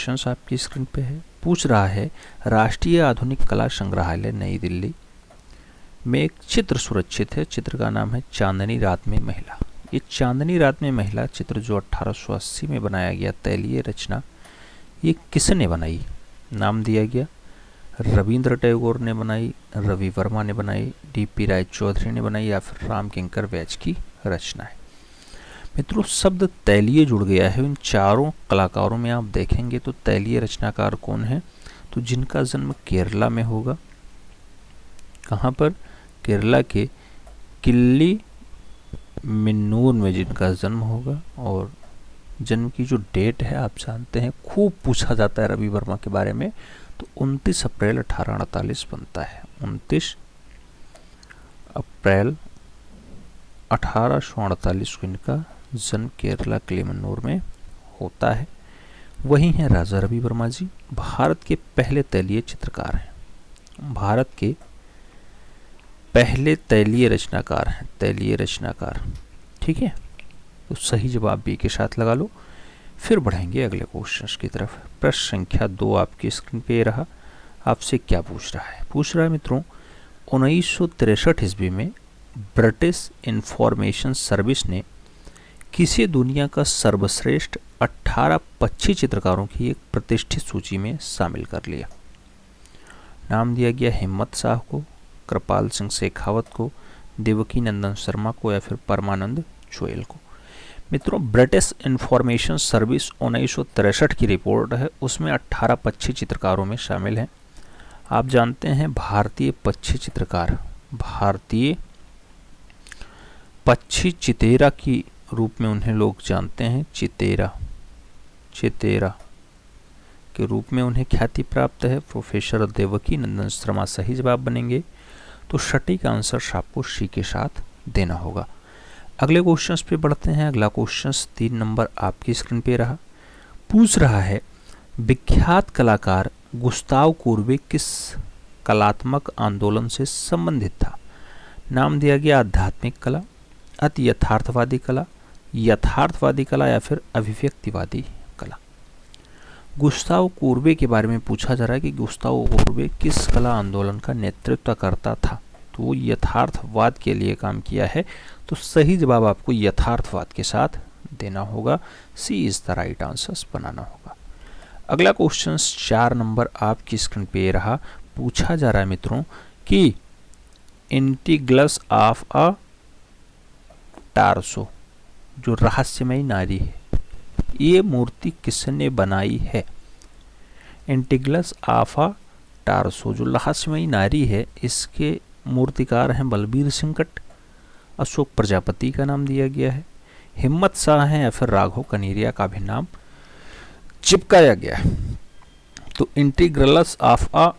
Questions आपकी screen पे है। पूछ रहा है राष्ट्रीय आधुनिक कला संग्रहालय नई दिल्ली में एक चित्र सुरक्षित है। चित्र का नाम है चांदनी रात में महिला। ये चांदनी रात में महिला चित्र जो 1880 में बनाया गया तैलीय रचना, ये किसने बनाई? नाम दिया गया रविंद्र टैगोर ने बनाई, रवि वर्मा ने बनाई, डीपी राय चौधरी ने बनाई या फिर राम किंकर वैच की रचना है। मित्रों, शब्द तैलीय जुड़ गया है इन चारों कलाकारों में। आप देखेंगे तो तैलीय रचनाकार कौन है? तो जिनका जन्म केरला में होगा। कहाँ पर? केरला के किल्ली मिन्नूर में जिनका जन्म होगा। और जन्म की जो डेट है आप जानते हैं, खूब पूछा जाता है रवि वर्मा के बारे में, तो 29 अप्रैल 1848 बनता है। 29 अप्रैल 1848 को इनका जन्म केरला किलिमन्नूर में होता है। वही हैं राजा रवि वर्मा जी। भारत के पहले तैलीय चित्रकार हैं, भारत के पहले तैलीय रचनाकार हैं, तैलीय रचनाकार। ठीक है, तो सही जवाब बी के साथ लगा लो। फिर बढ़ेंगे अगले क्वेश्चन की तरफ। प्रश्न संख्या 2 आपकी स्क्रीन पे रहा। आपसे क्या पूछ रहा है? पूछ रहा है मित्रों 1963 ईस्वी में ब्रिटिश इंफॉर्मेशन सर्विस ने किसे दुनिया का सर्वश्रेष्ठ 18 पक्षी चित्रकारों की एक प्रतिष्ठित सूची में शामिल कर लिया? नाम दिया गया हिम्मत शाह को, कृपाल सिंह शेखावत को, देवकी नंदन शर्मा को या फिर परमानंद चोयल को। मित्रों, ब्रिटिश इंफॉर्मेशन सर्विस 1963 की रिपोर्ट है, उसमें 18 पक्षी चित्रकारों में शामिल हैं। आप जानते हैं भारतीय पक्षी चित्रकार, भारतीय पक्षी चितेरा की रूप में उन्हें लोग जानते हैं। चितेरा, चितेरा के रूप में उन्हें ख्याति प्राप्त है। प्रोफेसर देवकी नंदन शर्मा सही जवाब बनेंगे। तो सटीक आंसर आपको सी के साथ देना होगा। अगले क्वेश्चंस पे बढ़ते हैं। अगला क्वेश्चंस 3 नंबर आपकी स्क्रीन पे रहा। पूछ रहा है विख्यात कलाकार गुस्ताव कुर्वे किस कलात्मक आंदोलन से संबंधित था? नाम दिया गया आध्यात्मिक कला, अति यथार्थवादी कला, यथार्थवादी कला या फिर अभिव्यक्तिवादी कला। गुस्ताव कुर्वे के बारे में पूछा जा रहा है कि गुस्ताव कुर्वे किस कला आंदोलन का नेतृत्व करता था? तो वो यथार्थवाद के लिए काम किया है। तो सही जवाब आपको यथार्थवाद के साथ देना होगा। सी इज द राइट आंसर बनाना होगा। अगला क्वेश्चन 4 नंबर आपकी स्क्रीन पे रहा। पूछा जा रहा है मित्रों कि इंटीग्लस ऑफ अ टार्सो, जो रहस्यमयी नारी है, ये मूर्ति किसने बनाई है? इंटीग्लस ऑफ अ टार्सो जो रहस्यमयी नारी है, इसके मूर्तिकार हैं बलबीर सिंह कट, अशोक प्रजापति का नाम दिया गया है, हिम्मत शाह हैं या फिर राघव कनेरिया का भी नाम चिपकाया गया है। तो इंटीग्रलस ऑफ अ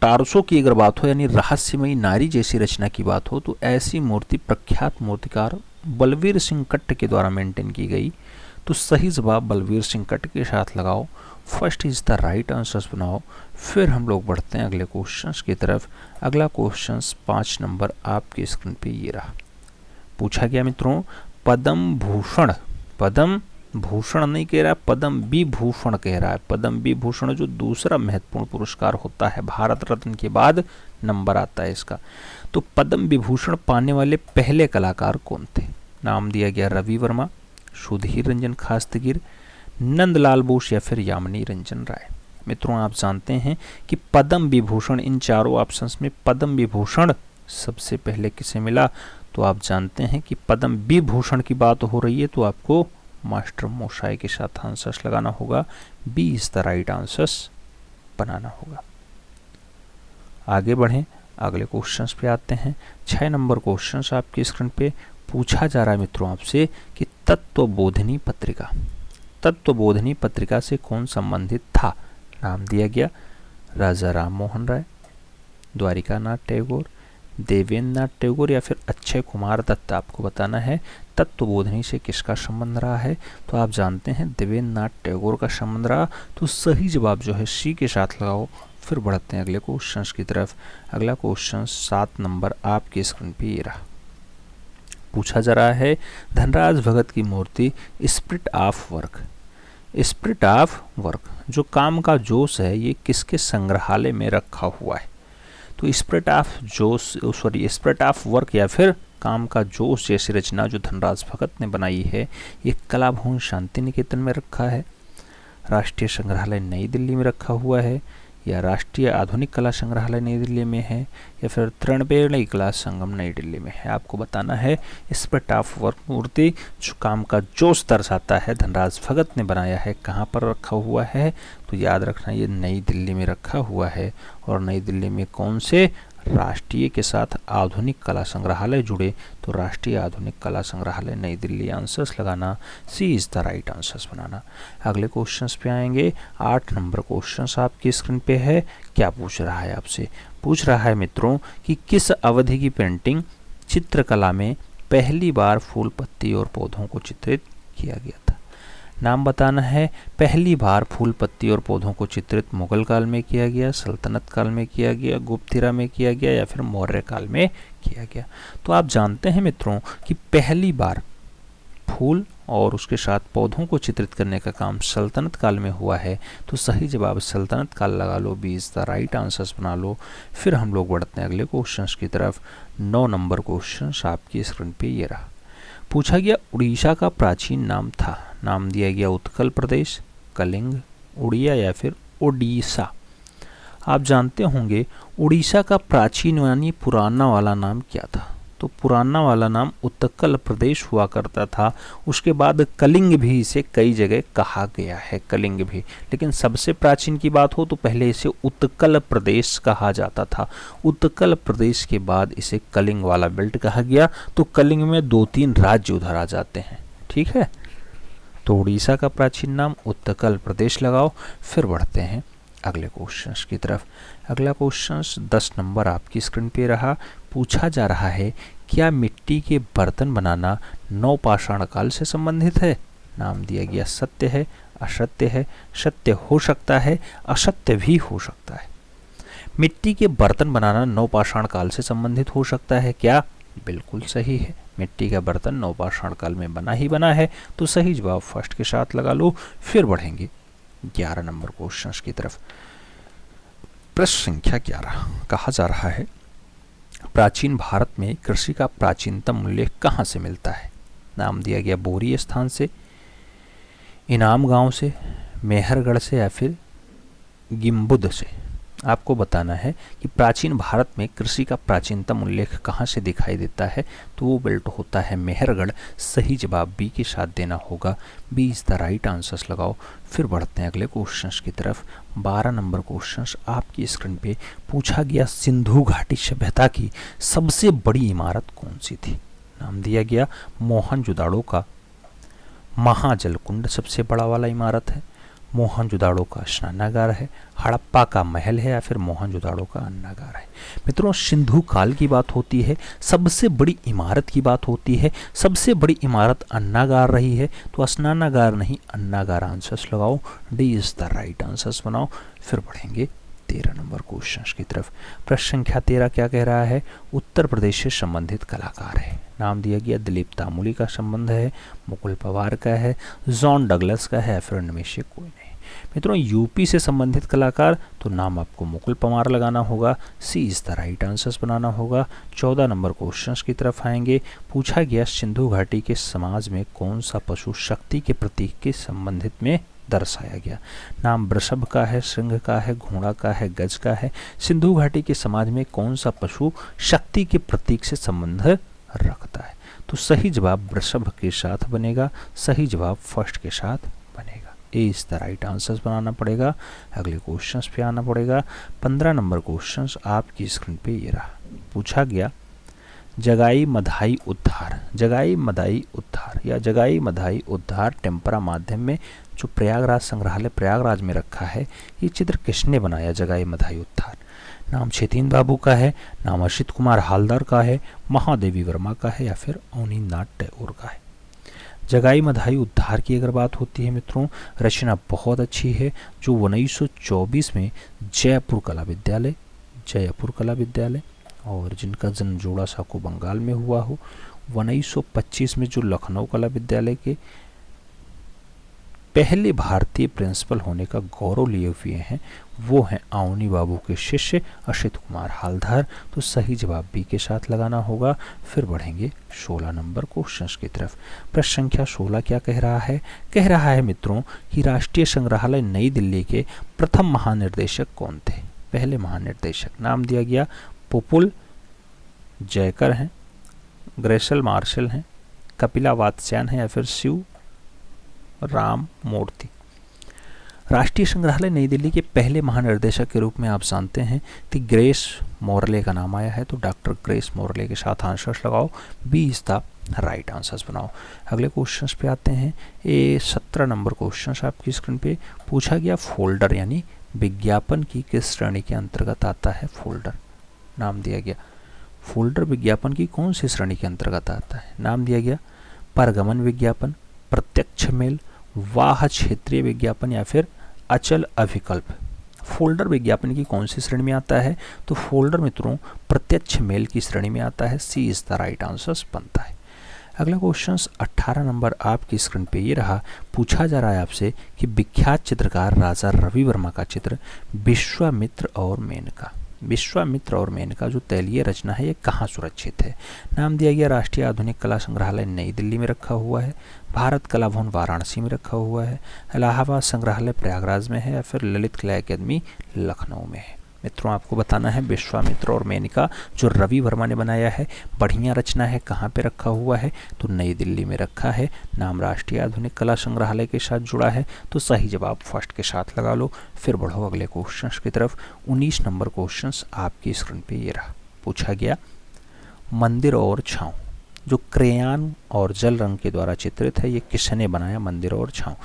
टार्सो की अगर बात हो, यानी रहस्यमयी नारी जैसी रचना की बात हो, तो ऐसी मूर्ति प्रख्यात मूर्तिकार बलबीर सिंह कट्ट के द्वारा मेंटेन की गई। तो सही जवाब बलबीर सिंह कट्ट के साथ लगाओ। First is the right answers बनाओ। फिर हम लोग बढ़ते हैं अगले क्वेश्चंस की तरफ। अगला क्वेश्चंस 5 नंबर आपकी स्क्रीन पे ये रहा। पूछा गया मित्रों पद्म भूषण, पद्म भूषण नहीं कह रहा है, पद्म विभूषण कह रहा है। पद्म विभूषण जो दूसरा महत्वपूर्ण पुरस्कार होता है, भारत रत्न के बाद नंबर आता है इसका। तो पद्म विभूषण पाने वाले पहले कलाकार कौन थे? नाम दिया गया रवि वर्मा, सुधीर रंजन खास्तगिर, नंदलाल बोस या फिर यामिनी रंजन राय। मित्रों, आप जानते हैं कि पद्म विभूषण, इन चारों ऑप्शंस में पद्म विभूषण सबसे पहले किसे मिला? तो आप जानते हैं कि पद्म विभूषण की बात हो रही है, तो आपको मास्टर मोशाई के साथ आंसर्स लगाना होगा। B is the right answers बनाना होगा। आगे बढ़ें, अगले क्वेश्चंस पे आते हैं। 6 नंबर क्वेश्चंस आपकी स्क्रीन पे। पूछा जा रहा है मित्रों आपसे कि तत्वबोधिनी पत्रिका, तत्वबोधिनी पत्रिका से कौन संबंधित था? नाम दिया गया राजा राम मोहन राय, द्वारिका नाथ टैगोर, देवेंद्र नाथ टैगोर या फिर अक्षय कुमार दत्त। आपको बताना है तत्वबोधिनी से किसका संबंध रहा है। तो आप जानते हैं देवेंद्र नाथ टैगोर का संबंध रहा। तो सही जवाब जो है सी के साथ लगाओ। फिर बढ़ते हैं अगले क्वेश्चन की तरफ। अगला क्वेश्चन 7 नंबर आपकी स्क्रीन पे ये रहा। पूछा जा रहा है धनराज भगत की मूर्ति spirit of work spirit of work, जो काम का जोश है, ये किसके संग्रहालय में रखा हुआ है? तो स्पिरिट ऑफ वर्क या फिर काम का जोश जैसी रचना जो धनराज भगत ने बनाई है, ये कला भवन शांति निकेतन में रखा है, राष्ट्रीय संग्रहालय नई दिल्ली में रखा हुआ है, या राष्ट्रीय आधुनिक कला संग्रहालय नई दिल्ली में है, या फिर त्रिणपेणी कला संगम नई दिल्ली में है? आपको बताना है। स्पिरिट ऑफ वर्क मूर्ति जो काम का जोश दर्शाता है, धनराज भगत ने बनाया है, कहाँ पर रखा हुआ है? तो याद रखना ये नई दिल्ली में रखा हुआ है। और नई दिल्ली में कौन से राष्ट्रीय के साथ आधुनिक कला संग्रहालय जुड़े? तो राष्ट्रीय आधुनिक कला संग्रहालय नई दिल्ली। आंसर्स लगाना, सी इज द राइट आंसर्स बनाना। अगले क्वेश्चंस पे आएंगे। 8 नंबर क्वेश्चंस आपकी स्क्रीन पे है। क्या पूछ रहा है आपसे? पूछ रहा है मित्रों कि किस अवधि की पेंटिंग चित्रकला में पहली बार फूल, पत्ती और पौधों को चित्रित किया गया था? नाम बताना है। पहली बार फूल, पत्ती और पौधों को चित्रित मुगल काल में किया गया, सल्तनत काल में किया गया, गुप्तरा में किया गया, या फिर मौर्य काल में किया गया? तो आप जानते हैं मित्रों कि पहली बार फूल और उसके साथ पौधों को चित्रित करने का काम सल्तनत काल में हुआ है। तो सही जवाब सल्तनत काल लगा लो, 20 द राइट आंसर्स बना लो। फिर हम लोग बढ़ते हैं अगले क्वेश्चंस की तरफ। 9 नंबर क्वेश्चन आपकी स्क्रीन पे ये रहा। पूछा गया उड़ीसा का प्राचीन नाम था। नाम दिया गया उत्कल प्रदेश, कलिंग, उड़िया या फिर ओडिशा। आप जानते होंगे उड़ीसा का प्राचीन यानी पुराना वाला नाम क्या था? तो पुराना वाला नाम उत्कल प्रदेश हुआ करता था। उसके बाद कलिंग भी इसे कई जगह कहा गया है, कलिंग भी। लेकिन सबसे प्राचीन की बात हो तो पहले इसे उत्कल प्रदेश कहा जाता था। उत्कल प्रदेश के बाद इसे कलिंग वाला बेल्ट कहा गया। तो कलिंग में 2-3 राज्य उधर आ जाते हैं, ठीक है। तो उड़ीसा का प्राचीन नाम उत्कल प्रदेश लगाओ। फिर बढ़ते हैं अगले क्वेश्चंस की तरफ। अगला क्वेश्चंस 10 नंबर आपकी स्क्रीन पे रहा। पूछा जा रहा है क्या मिट्टी के बर्तन बनाना नवपाषाण काल से संबंधित है? नाम दिया गया सत्य है, असत्य है, सत्य हो सकता है, असत्य भी हो सकता है। मिट्टी के बर्तन बनाना नवपाषाण काल से संबंधित हो सकता है क्या? बिल्कुल सही है, मिट्टी का बर्तन नवपाषाण काल में बना ही बना है। तो सही जवाब फर्स्ट के साथ लगा लो। फिर बढ़ेंगे 11 नंबर क्वेश्चन की तरफ। प्रश्न संख्या 11 कहा जा रहा है प्राचीन भारत में कृषि का प्राचीनतम उल्लेख कहाँ से मिलता है? नाम दिया गया बोरी स्थान से, इनाम गांव से, मेहरगढ़ से या फिर गिम्बुद से। आपको बताना है कि प्राचीन भारत में कृषि का प्राचीनतम उल्लेख कहाँ से दिखाई देता है। तो वो बेल्ट होता है मेहरगढ़। सही जवाब बी के साथ देना होगा। B is the right answers लगाओ। फिर बढ़ते हैं अगले क्वेश्चंस की तरफ। 12 नंबर क्वेश्चंस आपकी स्क्रीन पे। पूछा गया सिंधु घाटी सभ्यता की सबसे बड़ी इमारत कौन सी थी? नाम दिया गया मोहनजोदाड़ो का महाजल कुंड सबसे बड़ा वाला इमारत है, मोहनजोदाड़ो का स्नानागार है, हड़प्पा का महल है, या फिर मोहनजोदाड़ो का अन्नागार है। मित्रों सिंधु काल की बात होती है, सबसे बड़ी इमारत की बात होती है। सबसे बड़ी इमारत अन्नागार रही है। तो स्नानागार नहीं अन्नागार आंसर्स लगाओ। D is the right answers बनाओ। फिर बढ़ेंगे 13 नंबर क्वेश्चन की तरफ। प्रश्न संख्या 13 क्या कह रहा है? उत्तर प्रदेश से संबंधित कलाकार है। नाम दिया गया दिलीप तामुली का संबंध है, मुकुल पवार का है, जॉन डगलस का है, फिर इनमें से कोई नहीं। मित्रों यूपी से संबंधित कलाकार, तो नाम आपको मुकुल पवार लगाना होगा। सी इज द राइट आंसर्स बनाना होगा। 14 नंबर क्वेश्चन की तरफ आएंगे। पूछा गया सिंधु घाटी के समाज में कौन सा पशु शक्ति के प्रतीक के संबंधित में दर्शाया गया? नाम वृषभ का है, सिंह का है, घोड़ा का है, गज का है। सिंधु घाटी के समाज में कौन सा पशु शक्ति के प्रतीक से संबंध रखता है? तो सही जवाब वृषभ के साथ बनेगा। सही जवाब फर्स्ट के साथ बनेगा। ए इज द राइट आंसर्स बनाना पड़ेगा। अगले क्वेश्चंस पे आना पड़ेगा। 15 नंबर क्वेश्चंस आपकी स्क्रीन पे ये रहा। पूछा गया जगाई मधाई उद्धार, जगाई मधाई उद्धार या जगाई मधाई उद्धार टेम्परा माध्यम में जो प्रयागराज संग्रहालय प्रयागराज में रखा है, ये चित्र किसने बनाया? जगाई मधाई उद्धार। नाम छेतीन बाबू का है, नाम अशित कुमार हालदार का है, महादेवी वर्मा का है, या फिर अवनीनाथ टैगोर का है। जगाई मधाई उद्धार की अगर बात होती है मित्रों, रचना बहुत अच्छी है जो 1924 में जयपुर कला विद्यालय और जिनका जन्म जोड़ा साको बंगाल में हुआ हो, 1925 में जो लखनऊ कला विद्यालय के पहले भारतीय प्रिंसिपल होने का गौरव लिए हुए हैं वो हैं अवनी बाबू के शिष्य असित कुमार हालधार। तो सही जवाब बी के साथ लगाना होगा। फिर बढ़ेंगे 16 नंबर क्वेश्चन की तरफ। प्रश्न संख्या 16 क्या कह रहा है? कह रहा है मित्रों कि राष्ट्रीय संग्रहालय नई दिल्ली के प्रथम महानिर्देशक कौन थे? पहले महानिर्देशक नाम दिया गया पुपुल जयकर हैं, ग्रेसल मार्शल हैं, कपिला वात्स्यायन है या फिर शिव राम मूर्ति। राष्ट्रीय संग्रहालय नई दिल्ली के पहले महानिर्देशक के रूप में आप जानते हैं कि ग्रेस मोरले का नाम आया है। तो डॉक्टर ग्रेस मोरले के साथ आंसर्स लगाओ, B is the right answers बनाओ। अगले क्वेश्चंस पे आते हैं। ये 17 नंबर क्वेश्चंस आपकी स्क्रीन पे पूछा गया। फोल्डर यानी विज्ञापन की किस श्रेणी के अंतर्गत आता है? फोल्डर नाम दिया गया। फोल्डर विज्ञापन की कौन सी श्रेणी के अंतर्गत आता है? नाम दिया गया पारगमन विज्ञापन, प्रत्यक्ष मेल, वाह क्षेत्रीय विज्ञापन या फिर अचल अभिकल्प। फोल्डर विज्ञापन की कौन सी श्रेणी में आता है? तो फोल्डर मित्रों प्रत्यक्ष मेल की श्रेणी में आता है। सी इज द राइट आंसर बनता है। अगला क्वेश्चन 18 नंबर आपकी स्क्रीन पे ये रहा। पूछा जा रहा है आपसे कि विख्यात चित्रकार राजा रवि वर्मा का चित्र विश्वामित्र और मेनका, विश्वामित्र और मेनका जो तैलीय रचना है ये कहाँ सुरक्षित है? नाम दिया गया राष्ट्रीय आधुनिक कला संग्रहालय नई दिल्ली में रखा हुआ है, भारत कला भवन वाराणसी में रखा हुआ है, इलाहाबाद संग्रहालय प्रयागराज में है या फिर ललित कला अकादमी लखनऊ में है। मित्रों आपको बताना है विश्वामित्र और मेनका जो रवि वर्मा ने बनाया है, बढ़िया रचना है, कहाँ पे रखा हुआ है? तो नई दिल्ली में रखा है। नाम राष्ट्रीय आधुनिक कला संग्रहालय के साथ जुड़ा है। तो सही जवाब फर्स्ट के साथ लगा लो। फिर बढ़ो अगले क्वेश्चन की तरफ। 19 नंबर क्वेश्चन आपकी स्क्रीन पे ये रहा। पूछा गया मंदिर और छाँव जो क्रेयान और जल रंग के द्वारा चित्रित है ये किसने बनाया? मंदिर और छाँव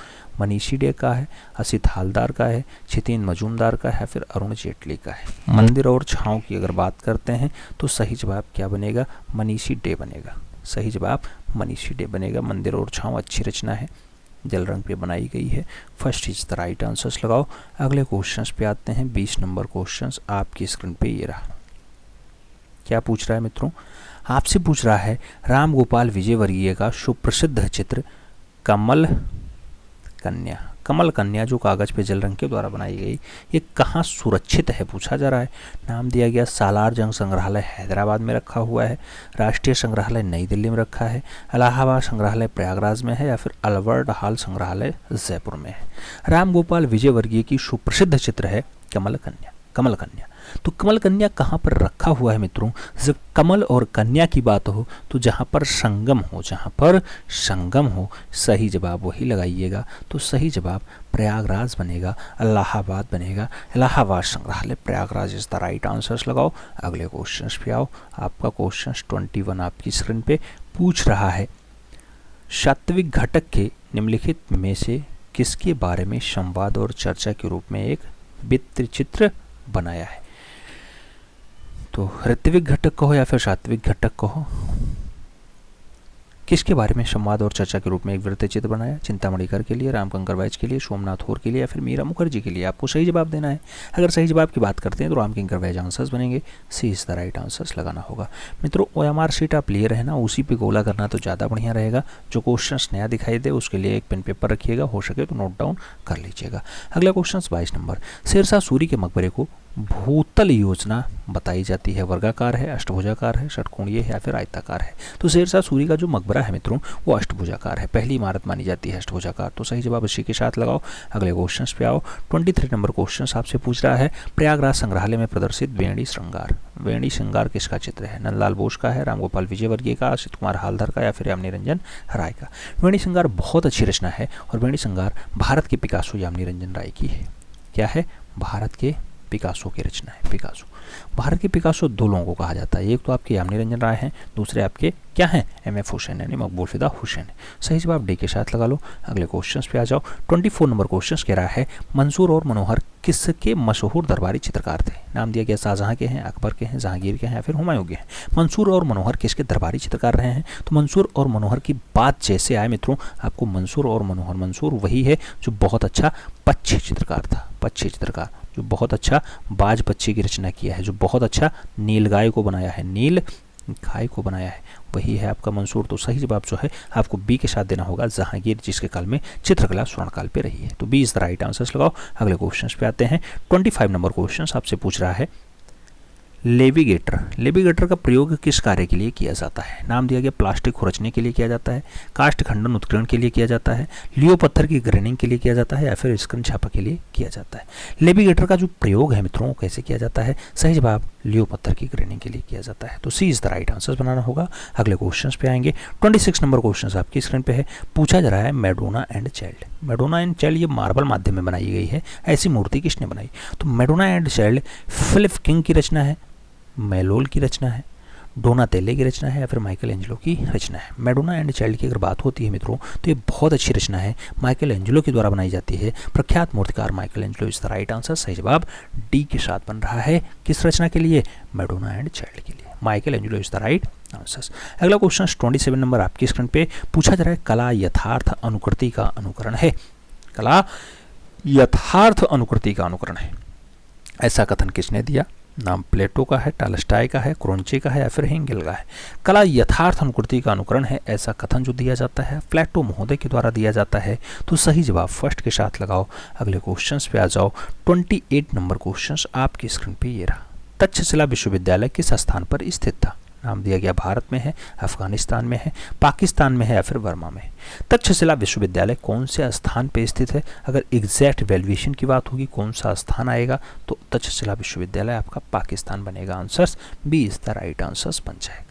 मनीषी डे का है, असित हालदार का है, छितेन मजूमदार का है, फिर अरुण जेटली का है। मंदिर और छाँव की अगर बात करते हैं तो सही जवाब क्या बनेगा? मनीषी डे बनेगा। सही जवाब मनीषी डे बनेगा। मंदिर और छाँव अच्छी रचना है, जल रंग पे बनाई गई है। First is the right answers लगाओ। अगले क्वेश्चंस पे आते हैं। 20 नंबर क्वेश्चंस आपकी स्क्रीन पे ये रहा। क्या पूछ रहा है मित्रों? आपसे पूछ रहा है राम गोपाल विजयवर्गीय का सुप्रसिद्ध चित्र कमल कन्या, कमल कन्या जो कागज पे जल रंग के द्वारा बनाई गई ये कहाँ सुरक्षित है पूछा जा रहा है। नाम दिया गया सालार जंग संग्रहालय हैदराबाद में रखा हुआ है, राष्ट्रीय संग्रहालय नई दिल्ली में रखा है, इलाहाबाद संग्रहालय प्रयागराज में है या फिर अल्बर्ट हॉल संग्रहालय जयपुर में है। राम गोपाल विजयवर्गीय की सुप्रसिद्ध चित्र है कमल कन्या। कमल कन्या तो कमल कन्या कहाँ पर रखा हुआ है मित्रों? जब कमल और कन्या की बात हो तो जहाँ पर संगम हो, जहाँ पर संगम हो, सही जवाब वही लगाइएगा। तो सही जवाब प्रयागराज बनेगा, इलाहाबाद बनेगा। इलाहाबाद संग्रहालय Prayagraj is the right answers लगाओ। अगले क्वेश्चन पे आओ। आपका क्वेश्चन 21 आपकी स्क्रीन पे पूछ रहा है सात्विक घटक के निम्नलिखित में से किसके बारे में संवाद और चर्चा के रूप में एक वृत्त चित्र बनाया है? तो ऋत्विक घटक कहो या फिर सात्विक घटक कहो, किसके बारे में संवाद और चर्चा के रूप में एक वृत्त चित्र बनाया? चिंतामणिकर के लिए, रामकंकर बैज के लिए, सोमनाथ होर के लिए या फिर मीरा मुखर्जी के लिए? आपको सही जवाब देना है। अगर सही जवाब की बात करते हैं तो रामकिंकर बैज आंसर्स बनेंगे। सी इज द राइट आंसर्स लगाना होगा। मित्रों OMR शीट आप ले रहे हैं ना, उसी पे गोला करना तो ज़्यादा बढ़िया रहेगा। जो क्वेश्चन नया दिखाई दे उसके लिए एक पेन पेपर रखिएगा, हो सके तो नोट डाउन कर लीजिएगा। अगला क्वेश्चन 22 नंबर। शेरशाह सूरी के मकबरे को भूतल योजना बताई जाती है, वर्गाकार है, अष्टभुजाकार है, षटकोणीय है या फिर आयताकार है? तो शेरशाह सूरी का जो मकबरा है मित्रों वो अष्टभुजाकार है, पहली इमारत मानी जाती है अष्टभुजाकार। तो सही जवाब इसी के साथ लगाओ। अगले क्वेश्चन पे आओ। 23 नंबर क्वेश्चन आपसे पूछ रहा है प्रयागराज संग्रहालय में प्रदर्शित वेणी श्रृंगार, वेणी श्रृंगार किसका चित्र है? नंदलाल बोस का है, रामगोपाल विजयवर्गीय का, असित कुमार हालधर का या फिर यामिनी रंजन राय का? वेणी श्रृंगार बहुत अच्छी रचना है और वेणी श्रृंगार भारत के पिकासो यामिनी रंजन राय की है। क्या है? भारत के पिकासो की रचना है। पिकासो, भारत के पिकासो दो लोगों को कहा जाता है, एक तो आपके यामिनी रंजन राय हैं, दूसरे आपके क्या हैं? MF हुसैन यानी मकबूल फिदा हुसैन। सही जवाब डी के साथ लगा लो। अगले क्वेश्चन पे आ जाओ। 24 नंबर क्वेश्चन कह रहा है मंसूर और मनोहर किसके मशहूर दरबारी चित्रकार थे? नाम दिया गया शाहजहां के हैं, अकबर के हैं, जहांगीर के हैं या फिर हुमायूं के हैं? मंसूर और मनोहर किसके दरबारी चित्रकार रहे हैं? तो मंसूर और मनोहर की बात जैसे आए मित्रों आपको मंसूर और मनोहर, मंसूर वही है जो बहुत अच्छा पक्षी चित्रकार था, पक्षी चित्रकार जो बहुत अच्छा बाज पक्षी की रचना किया है, जो बहुत अच्छा नीलगाय को बनाया है, नील गाय को बनाया है, वही है आपका मंसूर। तो सही जवाब जो है आपको बी के साथ देना होगा, जहांगीर जिसके काल में चित्रकला स्वर्णकाल पे रही है। तो B is the right answer लगाओ। अगले क्वेश्चन पे आते हैं। 25 नंबर क्वेश्चन आपसे पूछ रहा है लेविगेटर। लेविगेटर का प्रयोग किस कार्य के लिए किया जाता है? नाम दिया गया प्लास्टिक खुरचने के लिए किया जाता है, काष्ठ खंडन उत्कीर्ण के लिए किया जाता है, लियो पत्थर की ग्रेनिंग के लिए किया जाता है, या फिर स्क्रन छापा के लिए किया जाता है। लेविगेटर का जो प्रयोग है मित्रों कैसे किया जाता है? सही जवाब लियो पत्थर की ग्रेनिंग के लिए किया जाता है। तो सी इज द राइट आंसर बनाना होगा। अगले क्वेश्चन पे आएंगे। 26 नंबर क्वेश्चन आपकी स्क्रीन पे है। पूछा जा रहा है Madonna and child. Madonna and child ये मार्बल माध्यम में बनाई गई है। ऐसी मूर्ति किसने बनाई? तो Madonna and child Philip King की रचना है, मेलोल की रचना है, डोनातेले की रचना है, या फिर माइकल एंजेलो की रचना है। मैडोना एंड चाइल्ड की अगर बात होती है मित्रों तो ये बहुत अच्छी रचना है, माइकल एंजेलो के द्वारा बनाई जाती है। प्रख्यात मूर्तिकार Michael Angelo is the right answer. सही जवाब डी के साथ बन रहा है। किस रचना के लिए? मैडोना एंड चाइल्ड के लिए। Michael Angelo is the right answer. अगला क्वेश्चन 27 नंबर आपकी स्क्रीन पे पूछा जा रहा है कला यथार्थ अनुकृति का अनुकरण है। कला यथार्थ अनुकृति का अनुकरण है, ऐसा कथन किसने दिया? नाम प्लेटो का है, टालस्टाय का है, क्रोंचे का है, या फिर हेंगेल का है। कला यथार्थ अनुकृति का अनुकरण है, ऐसा कथन जो दिया जाता है प्लेटो महोदय के द्वारा दिया जाता है। तो सही जवाब फर्स्ट के साथ लगाओ। अगले क्वेश्चंस पे आ जाओ। 28 नंबर क्वेश्चंस आपकी स्क्रीन पे ये रहा। तक्षशिला विश्वविद्यालय किस स्थान पर स्थित था? नाम दिया गया भारत में है, अफगानिस्तान में है, पाकिस्तान में है, या फिर वर्मा में। तक्षशिला विश्वविद्यालय कौन से स्थान पे स्थित है? अगर एग्जैक्ट वैल्यूएशन की बात होगी कौन सा स्थान आएगा तो तक्षशिला विश्वविद्यालय आपका पाकिस्तान बनेगा। Answers B is the right answers बन जाएगा।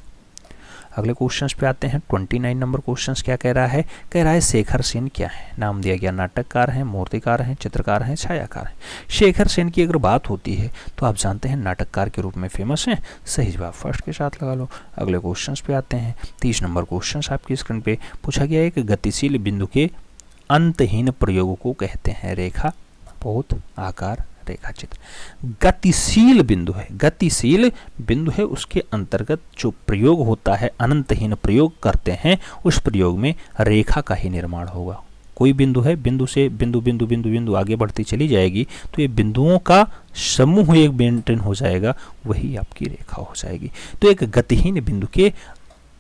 अगले क्वेश्चंस पे आते हैं। 29 नंबर क्वेश्चंस क्या कह रहा है? कह रहा है शेखर सेन क्या है? नाम दिया गया नाटककार हैं, मूर्तिकार हैं, चित्रकार हैं, छायाकार हैं। शेखर सेन की अगर बात होती है तो आप जानते हैं नाटककार के रूप में फेमस हैं। सही जवाब फर्स्ट के साथ लगा लो। अगले क्वेश्चंस पे आते हैं। 30 नंबर क्वेश्चंस आपकी स्क्रीन पे पूछा गया है कि गतिशील बिंदु के अंतहीन प्रयोग को कहते हैं रेखा, बहुत, आकार, रेखा चित्र। गतिशील बिंदु है, गतिशील बिंदु है, उसके अंतर्गत जो प्रयोग होता है अनंतहीन प्रयोग करते हैं उस प्रयोग में रेखा का ही निर्माण होगा। कोई बिंदु है, बिंदु से बिंदु बिंदु बिंदु बिंदु आगे बढ़ती चली जाएगी तो ये बिंदुओं का समूह एक मेंटेन हो जाएगा, वही आपकी रेखा हो जाएगी। तो एक गतिहीन बिंदु के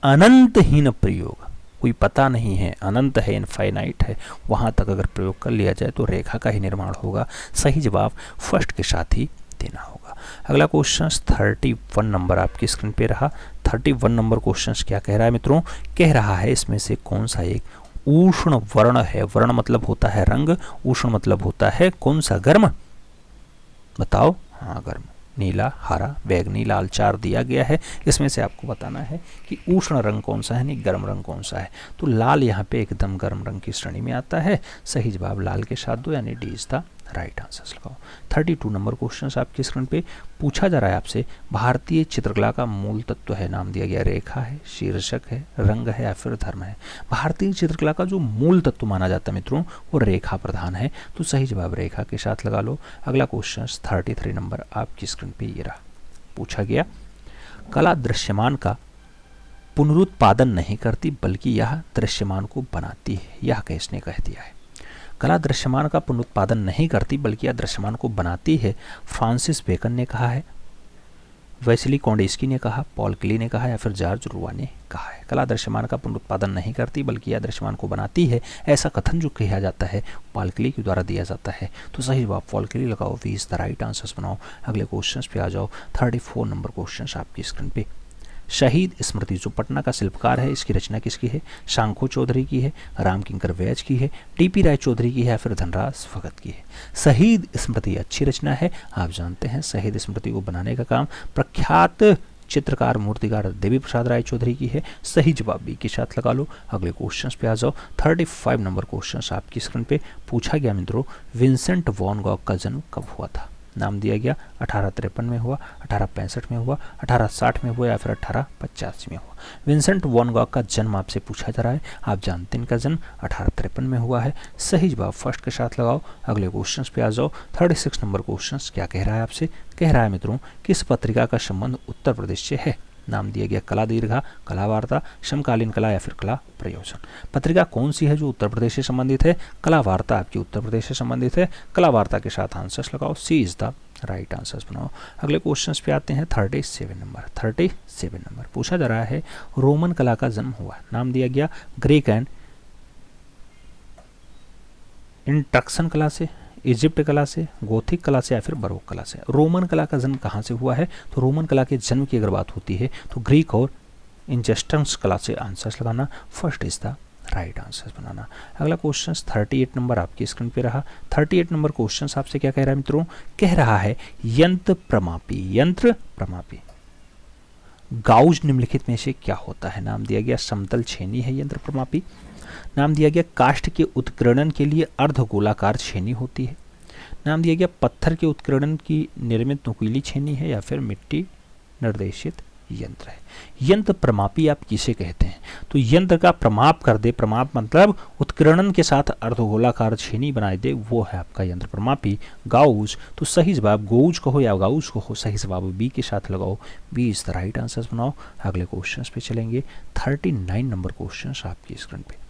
अनंतहीन प्रयोग, कोई पता नहीं है, अनंत है, इनफाइनाइट है, वहाँ तक अगर प्रयोग कर लिया जाए तो रेखा का ही निर्माण होगा। सही जवाब फर्स्ट के साथ ही देना होगा। अगला क्वेश्चन 31 नंबर आपकी स्क्रीन पे रहा। 31 नंबर क्वेश्चन क्या कह रहा है मित्रों? कह रहा है इसमें से कौन सा एक उष्ण वर्ण है? वर्ण मतलब होता है रंग, उष्ण मतलब होता है कौन सा? गर्म। बताओ। हाँ गर्म। नीला, हरा, बैगनी, लाल 4 दिया गया है। इसमें से आपको बताना है कि उष्ण रंग कौन सा है, नहीं गर्म रंग कौन सा है। तो लाल यहाँ पे एकदम गर्म रंग की श्रेणी में आता है। सही जवाब लाल के साथ दो, यानी D is the right answer लगाओ। 32 नंबर क्वेश्चन आपकी स्क्रीन पे पूछा जा रहा है आपसे भारतीय चित्रकला का मूल तत्व है। नाम दिया गया रेखा है, शीर्षक है, रंग है, या फिर धर्म है। भारतीय चित्रकला का जो मूल तत्व माना जाता है मित्रों वो रेखा प्रधान है। तो सही जवाब रेखा के साथ लगा लो। अगला क्वेश्चन 33 नंबर आपकी स्क्रीन पे ये रहा। पूछा गया कला दृश्यमान का पुनरुत्पादन नहीं करती बल्कि यह दृश्यमान को बनाती है, यह किसने कह दिया है? कला दृश्यमान का पुनरुत्पादन नहीं करती बल्कि यह दृश्यमान को बनाती है। फ्रांसिस बेकन ने कहा है, वेस्ली कॉन्डेस्की ने कहा, पॉल क्ली ने कहा, या फिर जॉर्ज रुआ ने कहा है। कला दृश्यमान का पुनरुत्पादन नहीं करती बल्कि यह दृश्यमान को बनाती है, ऐसा कथन जो किया जाता है पॉल क्ली के द्वारा दिया जाता है। तो सही जवाब पॉल क्ली लगाओ, B is the right answers बनाओ। अगले क्वेश्चन पे आ जाओ। 34 नंबर क्वेश्चन आपकी स्क्रीन पे। शहीद स्मृति जो पटना का शिल्पकार है, इसकी रचना किसकी है? शांखो चौधरी की है, राम किंकर वैज की है, टीपी राय चौधरी की है, या फिर धनराज भगत की है। शहीद स्मृति अच्छी रचना है। आप जानते हैं शहीद स्मृति को बनाने का काम प्रख्यात चित्रकार मूर्तिकार देवी प्रसाद राय चौधरी की है। सही जवाब बी के साथ लगा लो। अगले क्वेश्चन पे आ जाओ। 35 नंबर क्वेश्चन आपकी स्क्रीन पे पूछा गया मित्रों विंसेंट वैन गॉग का जन्म कब हुआ था? नाम दिया गया 1853 में हुआ, 1865 में हुआ, 1860 में हुआ, या फिर 1885 में हुआ। विंसेंट वैन गॉग का जन्म आपसे पूछा जा रहा है। आप जानते हैं इनका जन्म 1853 में हुआ है। सही जवाब फर्स्ट के साथ लगाओ। अगले क्वेश्चन पे आ जाओ। 36 नंबर क्वेश्चन क्या कह रहा है आपसे? कह रहा है मित्रों किस पत्रिका का संबंध उत्तर प्रदेश से है? नाम दिया गया कला दीर्घा, कला वार्ता, समकालीन कला, या फिर कला प्रयोजन। पत्रिका कौन सी है जो उत्तर प्रदेश से संबंधित है? कला वार्ता आपकी उत्तर प्रदेश से संबंधित है। कला वार्ता के साथ आंसर्स लगाओ, सी इज द राइट आंसर्स बनाओ। अगले क्वेश्चंस पे आते हैं 37 नंबर पूछा जा रहा है रोमन कला का जन्म हुआ, नाम दिया गया ग्रीक एंड इंट्रक्शन कला से, इजिप्ट कला से, गोथिक कला से या फिर बरोक कला से। रोमन कला का जन्म कहाँ से हुआ है, तो रोमन कला के जन्म की अगर बात होती है तो ग्रीक और इंजेस्टन्स कला से आंसर्स लगाना, first is the right answers बनाना। अगला क्वेश्चन 38 नंबर आपकी स्क्रीन पे रहा। 38 नंबर क्वेश्चन आपसे क्या कह रहा है मित्रों, कह रहा है यंत्र प्रमापी गाउज निम्नलिखित में से क्या होता है, नाम दिया गया समतल छेनी है यंत्र प्रमापी, नाम दिया गया काष्ठ के उत्कीर्णन के लिए अर्धगोलाकार छेनी होती है, नाम दिया गया पत्थर के उत्कीर्णन की निर्मित नुकीली छेनी है या फिर मिट्टी निर्देशित यंत्र है। यंत्र प्रमापी आप किसे कहते हैं, तो यंत्र का प्रमाप कर दे, प्रमाप मतलब उत्कीर्णन के साथ अर्धगोलाकार छेनी बनाए दे, वो है आपका यंत्र प्रमापी। गाउज, तो सही जवाब गौज कहो या गाउज कहो, सही जवाब बी के साथ लगाओ, B is the right answer बनाओ। अगले क्वेश्चन पे चलेंगे 39 नंबर क्वेश्चन आपकी स्क्रीन पे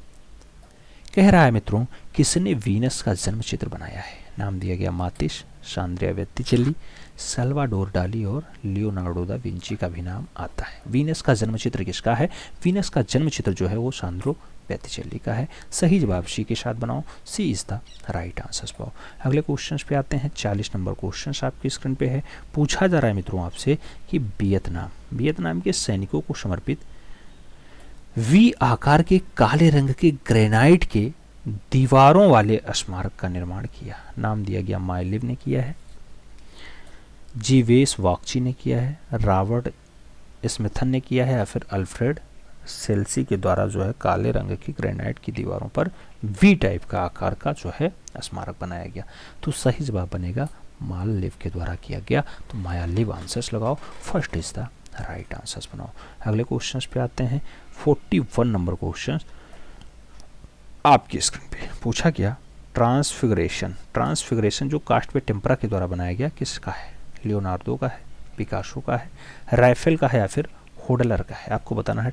कह रहा है मित्रों किसने वीनस का जन्म चित्र बनाया है, नाम दिया गया मातिस, सांद्रिया वेत्तिचेल्ली, सल्वाडोर डाली और लियोनार्डो दा विंची का भी नाम आता है। वीनस का जन्म चित्र किसका है, वीनस का जन्म चित्र जो है वो सांद्रो वेत्तिचेल्ली का है, सही जवाब सी के साथ बनाओ, सी इज द राइट आंसर पाओ। अगले क्वेश्चन पे आते हैं 40 नंबर क्वेश्चन आपकी स्क्रीन पे है। पूछा जा रहा है मित्रों आपसे कि वियतनाम के सैनिकों को समर्पित वी आकार के काले रंग के ग्रेनाइट के दीवारों वाले स्मारक का निर्माण किया, नाम दिया गया माइलिव ने किया है, जीवेस वाक्ची ने किया है, रॉबर्ट स्मिथन ने किया है या फिर अल्फ्रेड सेल्सी के द्वारा जो है काले रंग की ग्रेनाइट की दीवारों पर वी टाइप का आकार का जो है स्मारक बनाया गया, तो सही जवाब बनेगा माललिव के द्वारा किया गया, तो मायालिव आंसर्स लगाओ, first is the right answers बनाओ। अगले क्वेश्चंस पे आते हैं 41 नंबर क्वेश्चन आपकी स्क्रीन पे पूछा गया ट्रांसफिगरेशन जो कास्ट पे टेम्परा के द्वारा बनाया गया किसका है, लियोनार्डो का है, पिकासो का है, राइफेल का है या फिर होडलर का है, आपको बताना है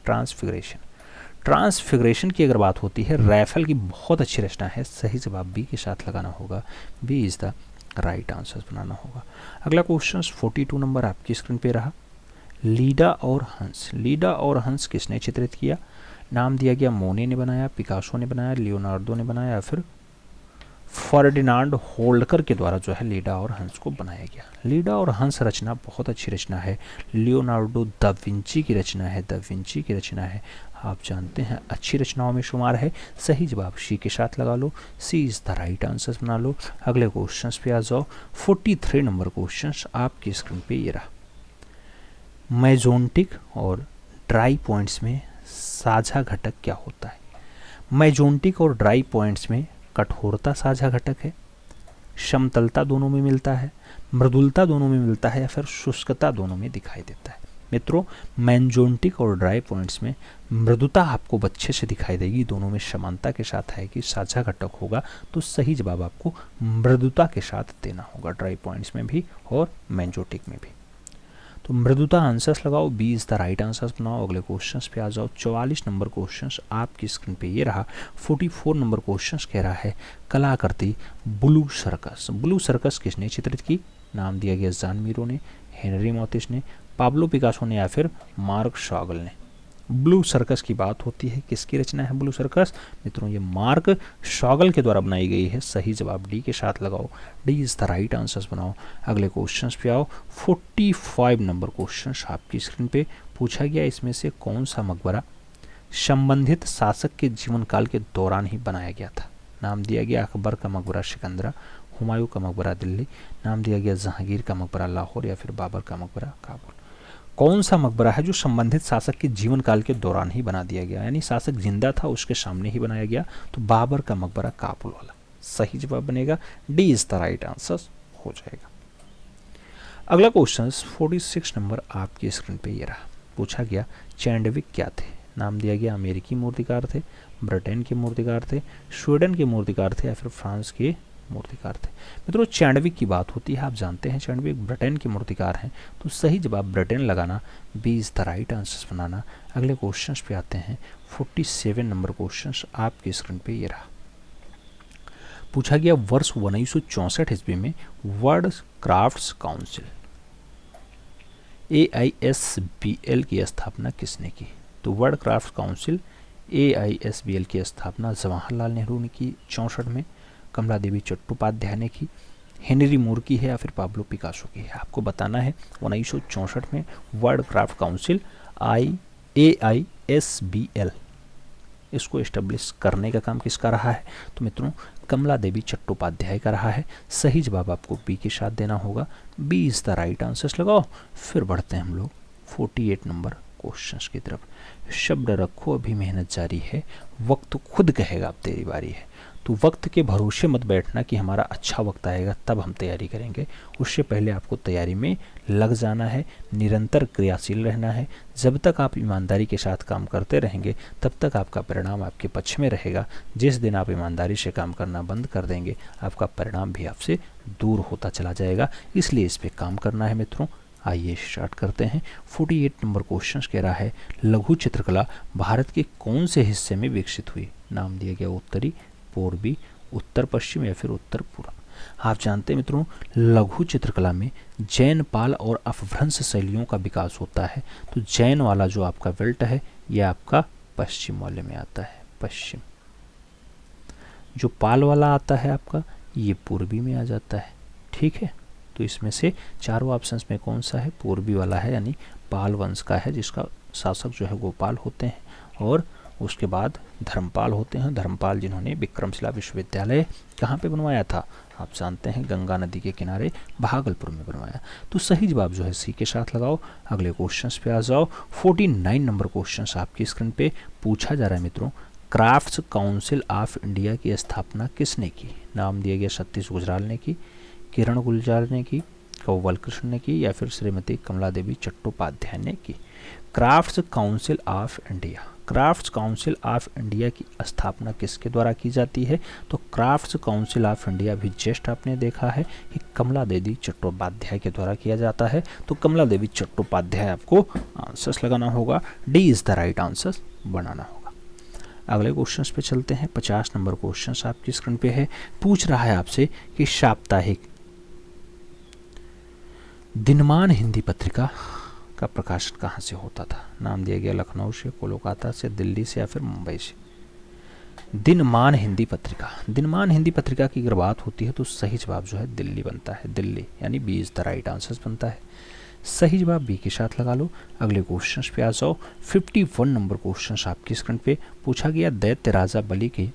ट्रांसफिगरेशन की अगर बात होती है राइफेल की बहुत अच्छी रचना है, सही जवाब बी के साथ लगाना होगा, B is the right answer बनाना होगा। अगला क्वेश्चन 42 नंबर आपकी स्क्रीन पे रहा। लीडा और हंस किसने चित्रित किया, नाम दिया गया मोने ने बनाया, पिकासो ने बनाया, लियोनार्डो ने बनाया या फिर फर्डिनांड होल्डकर के द्वारा जो है लीडा और हंस को बनाया गया। लीडा और हंस रचना बहुत अच्छी रचना है, लियोनार्डो दा विंची की रचना है, आप जानते हैं अच्छी रचनाओं में शुमार है, सही जवाब सी के साथ लगा लो, सी इज द राइट आंसर बना लो। अगले क्वेश्चन पे आ जाओ 43 नंबर क्वेश्चन आपकी स्क्रीन पे ये रहा। मेजोंटिक और ड्राई पॉइंट्स में साझा घटक क्या होता है, मेजोंटिक और ड्राई पॉइंट्स में कठोरता साझा घटक है, समतलता दोनों में मिलता है, मृदुलता दोनों में मिलता है या फिर शुष्कता दोनों में दिखाई देता है। मित्रों मेजोंटिक और ड्राई पॉइंट्स में मृदुता आपको अच्छे से दिखाई देगी, दोनों में समानता के साथ है कि साझा घटक होगा, तो सही जवाब आपको मृदुता के साथ देना होगा, ड्राई पॉइंट्स में भी और मेजोंटिक में भी। तो मृदुता आंसर्स लगाओ, B is the right answers बनाओ। अगले क्वेश्चंस पे आ जाओ 44 नंबर क्वेश्चंस आपकी स्क्रीन पे ये रहा। 44 नंबर क्वेश्चंस कह रहा है कलाकृति ब्लू सर्कस किसने चित्रित की, नाम दिया गया जान मीरो ने, हेनरी मोतिस ने, पाब्लो पिकासो ने या फिर मार्क शॉगल ने। ब्लू सर्कस की बात होती है, किसकी रचना है ब्लू सर्कस, मित्रों ये मार्क शॉगल के द्वारा बनाई गई है, सही जवाब डी के साथ लगाओ, D is the right answers बनाओ। अगले क्वेश्चंस पे आओ 45 नंबर क्वेश्चन आपकी स्क्रीन पे पूछा गया इसमें से कौन सा मकबरा संबंधित शासक के जीवन काल के दौरान ही बनाया गया था, नाम दिया गया अकबर का मकबरा सिकंदरा, हुमायूं का मकबरा दिल्ली, नाम दिया गया जहांगीर का मकबरा लाहौर या फिर बाबर का मकबरा काबुल। कौन सा मकबरा है जो संबंधित शासक के जीवन काल के दौरान ही बना दिया गया, यानी शासक जिंदा था उसके सामने ही बनाया गया, तो बाबर का मकबरा काबुल वाला, सही जवाब बनेगा, D is the right answer हो जाएगा। अगला क्वेश्चन 46 नंबर आपकी स्क्रीन पे ये रहा। पूछा गया चैंडविक क्या थे, नाम दिया गया अमेरिकी मूर्तिकार थे, ब्रिटेन के मूर्तिकार थे, स्वीडन के मूर्तिकार थे या फिर फ्रांस के मूर्तिकार थे। मित्रों चैंडविक की बात होती है, आप जानते हैं चैंडविक ब्रिटेन के मूर्तिकार हैं, तो सही जवाब ब्रिटेन लगाना, B is the right answer बनाना। अगले क्वेश्चंस पे आते हैं 47 नंबर क्वेश्चंस आपकी स्क्रीन पे ये रहा। पूछा गया वर्ष 1964 ईस्वी में वर्ल्ड क्राफ्ट्स काउंसिल AISBL की स्थापना किसने की? तो वर्ल्ड क्राफ्ट काउंसिल AISBL की स्थापना जवाहरलाल नेहरू ने की 64 में, कमला देवी चट्टोपाध्याय ने की, हेनरी मूर की है या फिर पाब्लो पिकासो की है। आपको बताना है 1964 में वर्ल्ड क्राफ्ट काउंसिल AISBL इसको एस्टेब्लिश करने का काम किसका रहा है? तो मित्रों कमला देवी चट्टोपाध्याय का रहा है। सही जवाब आपको बी के साथ देना होगा। B is the right answers लगाओ। फिर बढ़ते हैं हम लोग 48 नंबर क्वेश्चंस की तरफ। शब्द रखो अभी मेहनत जारी है, वक्त खुद कहेगा अब तेरी बारी है। तो वक्त के भरोसे मत बैठना कि हमारा अच्छा वक्त आएगा तब हम तैयारी करेंगे। उससे पहले आपको तैयारी में लग जाना है, निरंतर क्रियाशील रहना है। जब तक आप ईमानदारी के साथ काम करते रहेंगे तब तक आपका परिणाम आपके पक्ष में रहेगा। जिस दिन आप ईमानदारी से काम करना बंद कर देंगे आपका परिणाम भी आपसे दूर होता चला जाएगा। इसलिए इस पर काम करना है मित्रों। आइए स्टार्ट करते हैं। 48 नंबर क्वेश्चन कह रहा है लघु चित्रकला भारत के कौन से हिस्से में विकसित हुई? नाम दिया गया उत्तरी, पूर्वी, उत्तर पश्चिम या फिर उत्तर पूर्व। आप जानते हैं मित्रों लघु चित्रकला में जैन, पाल और अपभ्रंश शैलियों का विकास होता है। तो जैन वाला जो आपका बेल्ट है यह आपका पश्चिम वाले में आता है, पश्चिम। जो पाल वाला आता है आपका ये पूर्वी में आ जाता है। ठीक है, तो इसमें से चारों ऑप्शंस में कौन सा है? पूर्वी वाला है, यानी पाल वंश का है, जिसका शासक जो है गोपाल होते हैं और उसके बाद धर्मपाल होते हैं। धर्मपाल जिन्होंने विक्रमशिला विश्वविद्यालय कहाँ पे बनवाया था? आप जानते हैं गंगा नदी के किनारे भागलपुर में बनवाया। तो सही जवाब जो है सी के साथ लगाओ। अगले क्वेश्चंस पे आ जाओ। 49 नंबर क्वेश्चंस आपकी स्क्रीन पे पूछा जा रहा है मित्रों क्राफ्ट्स काउंसिल ऑफ इंडिया की स्थापना किसने की? नाम दिया गया सतीश गुजराल ने की, किरण गुलजार ने की, कौवल कृष्ण ने की या फिर श्रीमती कमला देवी चट्टोपाध्याय ने की। Crafts council of India, crafts council of India की स्थापना किसके द्वारा की जाती है? तो क्राफ्ट्स काउंसिल ऑफ इंडिया भी जस्ट आपने देखा है कि कमला देवी चट्टोपाध्याय के द्वारा किया जाता है। तो कमला देवी चट्टोपाध्याय आपको आंसर्स लगाना होगा। D is the right answer बनाना होगा। अगले क्वेश्चन पे चलते हैं। 50 नंबर क्वेश्चन आपकी स्क्रीन पे है। पूछ रहा है आपसे कि साप्ताहिक दिनमान हिंदी पत्रिका का प्रकाशन कहाँ से होता था? नाम दिया गया लखनऊ से, कोलकाता से, दिल्ली से या फिर मुंबई से। दिनमान हिंदी पत्रिका, दिनमान हिंदी पत्रिका की अगर बात होती है तो सही जवाब जो है दिल्ली बनता है, दिल्ली, यानी B is the right answer बनता है। सही जवाब बी के साथ लगा लो। अगले क्वेश्चन पे आ जाओ। 51 नंबर क्वेश्चन आपकी स्क्रीन पे पूछा गया दैत्य राजा बलि के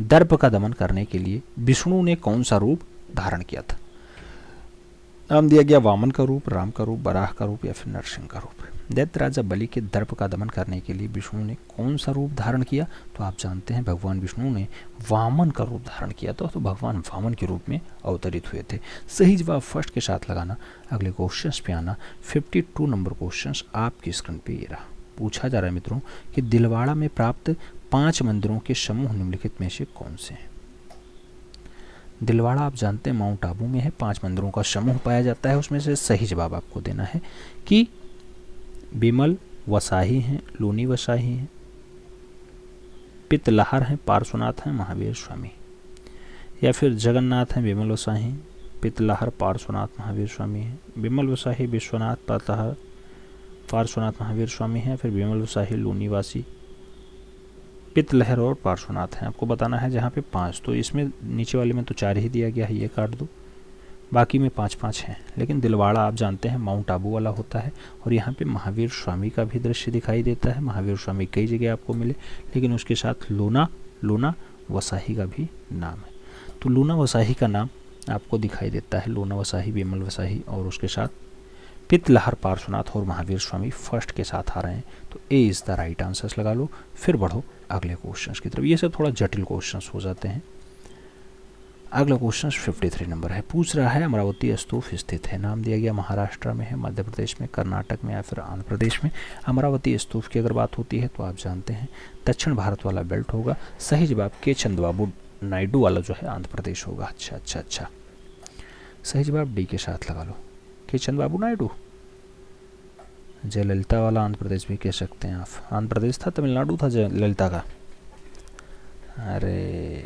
दर्प का दमन करने के लिए विष्णु ने कौन सा रूप धारण किया था? नाम दिया गया वामन का रूप, राम का रूप, बराह का रूप या फिर नरसिंह का रूप। दैत्य राजा बलि के दर्प का दमन करने के लिए विष्णु ने कौन सा रूप धारण किया? तो आप जानते हैं भगवान विष्णु ने वामन का रूप धारण किया था, तो भगवान वामन के रूप में अवतरित हुए थे। सही जवाब फर्स्ट के साथ लगाना। अगले क्वेश्चन पे आना। 52 नंबर क्वेश्चन आपकी स्क्रीन पे ये रहा। पूछा जा रहा है मित्रों कि दिलवाड़ा में प्राप्त 5 मंदिरों के समूह निम्नलिखित में से कौन से हैं? दिलवाड़ा आप जानते हैं माउंट आबू में है, 5 मंदिरों का समूह पाया जाता है। उसमें से सही जवाब आपको देना है कि बिमल वसाही हैं, लूनी वसाही हैं, पितलहर हैं, पार्श्वनाथ हैं, महावीर स्वामी, या फिर जगन्नाथ हैं, बिमल वसाही, पितलहर, पार्श्वनाथ, महावीर स्वामी हैं। बिमल वसाही, विश्वनाथ, पितलहर, पार्श्वनाथ, महावीर स्वामी हैं, फिर बिमल वसाही, लूनीवासी, पितलहर और पार्श्वनाथ हैं। आपको बताना है जहाँ पे 5, तो इसमें नीचे वाले में तो 4 ही दिया गया है, ये काट दो, बाकी में 5-5 हैं। लेकिन दिलवाड़ा आप जानते हैं माउंट आबू वाला होता है और यहाँ पे महावीर स्वामी का भी दृश्य दिखाई देता है। महावीर स्वामी कई जगह आपको मिले, लेकिन उसके साथ लूना वसाही का भी नाम है। तो लूना वसाही का नाम आपको दिखाई देता है, लूना वसाही, बिमल वसाही और उसके साथ पितलहर, पार्श्वनाथ और महावीर स्वामी फर्स्ट के साथ आ रहे हैं। तो ए इज़ द राइट आंसर्स लगा लो। फिर बढ़ो अगले क्वेश्चंस की तरफ। ये सब थोड़ा जटिल क्वेश्चंस हो जाते हैं। अगला क्वेश्चन 53 नंबर है। पूछ रहा है अमरावती स्तूप स्थित है। नाम दिया गया महाराष्ट्र में है, मध्य प्रदेश में, कर्नाटक में या फिर आंध्र प्रदेश में। अमरावती स्तूप की अगर बात होती है तो आप जानते हैं दक्षिण भारत वाला बेल्ट होगा। सही जवाब के चंद्रबाबू नायडू वाला जो है आंध्र प्रदेश होगा। अच्छा, सही जवाब डी के साथ लगा लो, के चंद्रबाबू नायडू। जयललिता वाला आंध्र प्रदेश भी कह सकते हैं आप। आंध्र प्रदेश था, तमिलनाडु था जयललिता का। अरे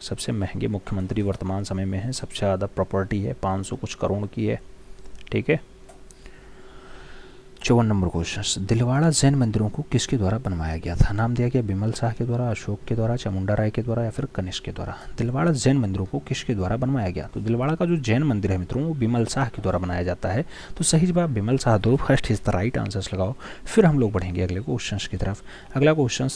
सबसे महंगे मुख्यमंत्री वर्तमान समय में हैं, सबसे ज़्यादा प्रॉपर्टी है, 500 कुछ करोड़ की है। ठीक है। 54 नंबर क्वेश्चन, दिलवाड़ा जैन मंदिरों को किसके द्वारा बनवाया गया था? नाम दिया गया बिमल शाह के द्वारा, अशोक के द्वारा, चामुंडा राय के द्वारा या फिर कनिष्क के द्वारा। दिलवाड़ा जैन मंदिरों को किसके द्वारा बनवाया गया? तो दिलवाड़ा का जो जैन मंदिर है मित्रों वो बिमल शाह के द्वारा बनाया जाता है। तो सही जवाब बिमल शाह दो, first is the right answers लगाओ। फिर हम लोग बढ़ेंगे अगले क्वेश्चन की तरफ। अगला क्वेश्चन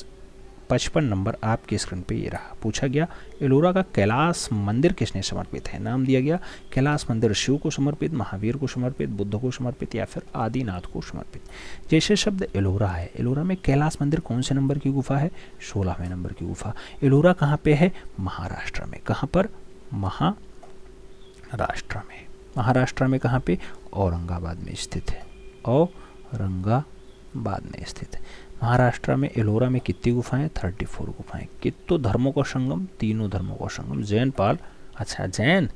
55 नंबर आपके स्क्रीन पे ये रहा। पूछा गया एलोरा का कैलाश मंदिर किसने समर्पित है? नाम दिया गया कैलाश मंदिर शिव को समर्पित, महावीर को समर्पित, बुद्ध को समर्पित या फिर आदिनाथ को समर्पित। जैसे शब्द एलोरा है, एलोरा में कैलाश मंदिर कौन से नंबर की गुफा है? 16वें नंबर की गुफा। एलोरा कहाँ पे है? महाराष्ट्र में। कहाँ पर? महाराष्ट्र में। महाराष्ट्र में कहाँ पे? औरंगाबाद में स्थित है। औरंगाबाद में स्थित है। महाराष्ट्र में एलोरा में कितनी गुफाएं? 34 गुफाएं। कितनों धर्मों का संगम? तीनों धर्मों का संगम। जैन पाल, अच्छा जैन,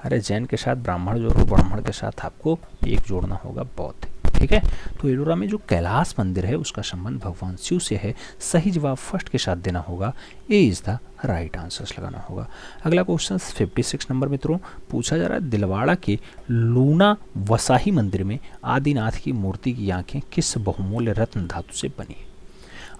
अरे जैन के साथ ब्राह्मण जोड़ो, ब्राह्मण के साथ आपको एक जोड़ना होगा बौद्ध। ठीक है। तो एलोरा में जो कैलाश मंदिर है उसका संबंध भगवान शिव से है। सही जवाब फर्स्ट के साथ देना होगा, ए इज द राइट आंसर्स लगाना होगा। अगला क्वेश्चन 56 नंबर मित्रों पूछा जा रहा है दिलवाड़ा के लूना वसाही मंदिर में आदिनाथ की मूर्ति की आंखें किस बहुमूल्य रत्न धातु से बनी है?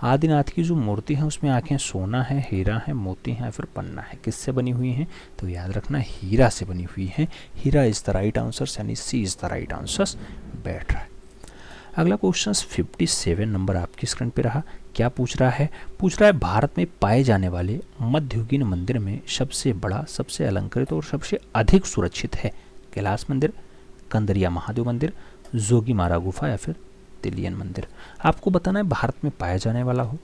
आदिनाथ की जो मूर्ति है उसमें आंखें सोना है, हीरा है, मोती है, फिर पन्ना है। किससे बनी हुई हैं? तो याद रखना हीरा से बनी हुई है। हीरा इज द राइट आंसर, यानी सी इज द राइट आंसर बैठ रहा है। अगला क्वेश्चन 57 नंबर आपकी स्क्रीन पे रहा। क्या पूछ रहा है? पूछ रहा है भारत में पाए जाने वाले मध्ययुगीन मंदिर में सबसे बड़ा, सबसे अलंकृत और सबसे अधिक सुरक्षित है? कैलाश मंदिर, कंदरिया महादेव मंदिर, जोगीमारा गुफा या फिर तिलियन मंदिर। आपको बताना है भारत में पाया जाने वाला हो,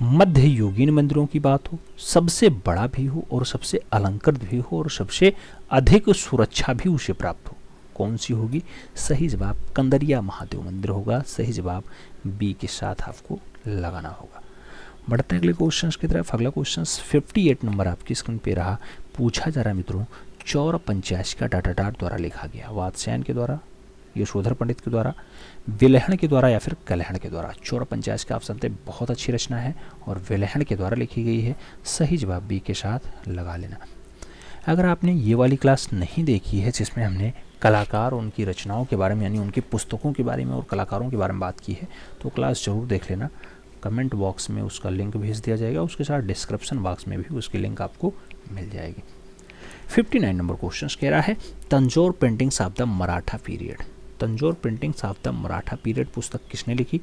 मध्ययुगीन मंदिरों की बात हो, सबसे बड़ा भी हो और सबसे अलंकृत भी हो और सबसे अधिक सुरक्षा भी उसे प्राप्त हो, कौन सी होगी? सही जवाब कंदरिया महादेव मंदिर होगा। सही जवाब बी के साथ आपको लगाना होगा। बढ़ते हैं अगले क्वेश्चन की तरफ। अगला क्वेश्चन 58 नंबर आपकी स्क्रीन पे रहा। पूछा जा रहा है मित्रों चौर पंचायत का डाटाटार द्वारा लिखा गया, वात्स्यायन के द्वारा, यशोधर पंडित के द्वारा, विलहण के द्वारा या फिर कलहण के द्वारा। चौर पंचायत का ऑप्शन थे, बहुत अच्छी रचना है और विलहण के द्वारा लिखी गई है। सही जवाब बी के साथ लगा लेना। अगर आपने ये वाली क्लास नहीं देखी है जिसमें हमने कलाकार उनकी रचनाओं के बारे में यानी उनकी पुस्तकों के बारे में और कलाकारों के बारे में बात की है तो क्लास जरूर देख लेना। कमेंट बॉक्स में उसका लिंक भेज दिया जाएगा, उसके साथ डिस्क्रिप्शन बॉक्स में भी उसकी लिंक आपको मिल जाएगी। 59 नंबर क्वेश्चन कह रहा है Tanjore paintings of the Maratha period. Tanjore paintings of the Maratha period पुस्तक किसने लिखी?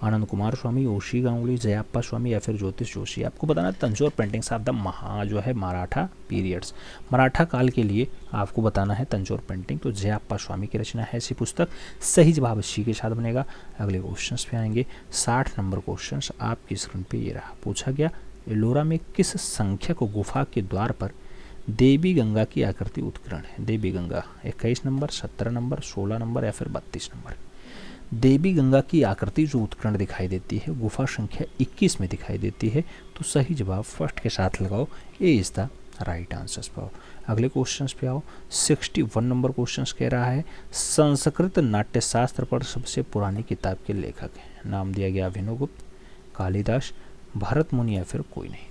आनंद कुमार स्वामी, ओशी गांगुली, जयाप्पा स्वामी या फिर ज्योतिष जोशी। आपको बताना Tanjore paintings of the Maratha periods, Maratha काल के लिए आपको बताना है तंजौर पेंटिंग। तो जयाप्पा स्वामी की रचना है ऐसी पुस्तक। सही जवाब इसी के साथ बनेगा। अगले क्वेश्चन पे आएंगे। 60 नंबर क्वेश्चन आपकी स्क्रीन पे ये रहा। पूछा गया एलोरा में किस संख्यक गुफा के द्वार पर देवी गंगा की आकृति उत्कीर्ण है? देवी गंगा 21 नंबर, 17 नंबर, 16 नंबर या फिर 32 नंबर। देवी गंगा की आकृति जो उत्कीर्ण दिखाई देती है गुफा संख्या 21 में दिखाई देती है। तो सही जवाब फर्स्ट के साथ लगाओ, ए इज द राइट आंसर पे आओ। अगले क्वेश्चन पे आओ। 61 नंबर क्वेश्चन कह रहा है संस्कृत नाट्यशास्त्र पर सबसे पुरानी किताब के लेखक हैं। नाम दिया गया अभिनवगुप्त, कालिदास, भरत मुनि या फिर कोई नहीं।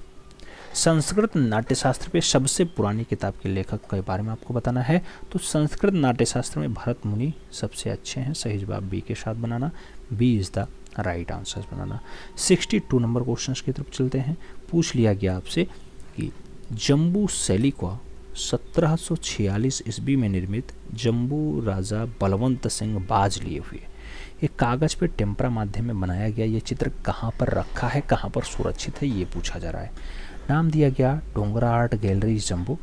संस्कृत नाट्यशास्त्र पे सबसे पुरानी किताब के लेखक के बारे में आपको बताना है। तो संस्कृत नाट्यशास्त्र में भरत मुनि सबसे अच्छे हैं। सही जवाब बी के साथ बनाना, B is the right answer बनाना। 62 नंबर क्वेश्चन की तरफ चलते हैं। पूछ लिया गया आपसे कि जम्बू शैली को 1746 ईस्वी में निर्मित जम्बू राजा बलवंत सिंह बाज लिए हुए एक कागज पे टेम्परा माध्यम में बनाया गया ये चित्र कहाँ पर रखा है, कहाँ पर सुरक्षित है, ये पूछा जा रहा है। नाम दिया गया डोंगरा आर्ट गैलरी जम्बू,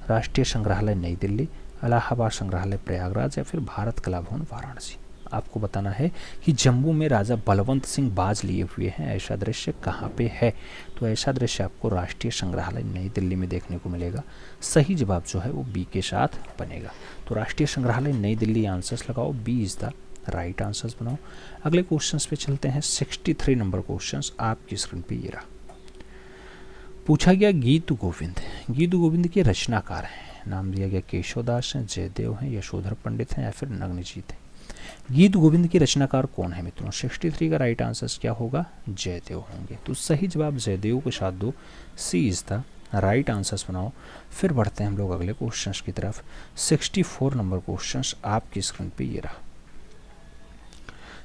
राष्ट्रीय संग्रहालय नई दिल्ली, इलाहाबाद संग्रहालय प्रयागराज या फिर भारत कला भवन वाराणसी। आपको बताना है कि जम्मू में राजा बलवंत सिंह बाज लिए हुए हैं, ऐसा दृश्य कहाँ पे है? तो ऐसा दृश्य आपको राष्ट्रीय संग्रहालय नई दिल्ली में देखने को मिलेगा। सही जवाब जो है वो बी के साथ बनेगा। तो राष्ट्रीय संग्रहालय नई दिल्ली आंसर्स लगाओ, B is the right answers बनाओ। अगले क्वेश्चंस पे चलते हैं। 63 नंबर क्वेश्चंस आपकी स्क्रीन पे ये रहा। पूछा गया गीत गोविंद, गीत गोविंद के रचनाकार हैं। नाम दिया गया केशवदास हैं, जयदेव हैं, यशोधर पंडित हैं या फिर नग्नजीत हैं। गीत गोविंद के रचनाकार कौन है मित्रों? 63 का राइट आंसर क्या होगा? जयदेव होंगे। तो सही जवाब जयदेव के साथ दो, सी इज द राइट आंसर्स बनाओ। फिर बढ़ते हैं हम लोग अगले क्वेश्चंस की तरफ। 64 नंबर क्वेश्चंस आपकी स्क्रीन पे ये रहा।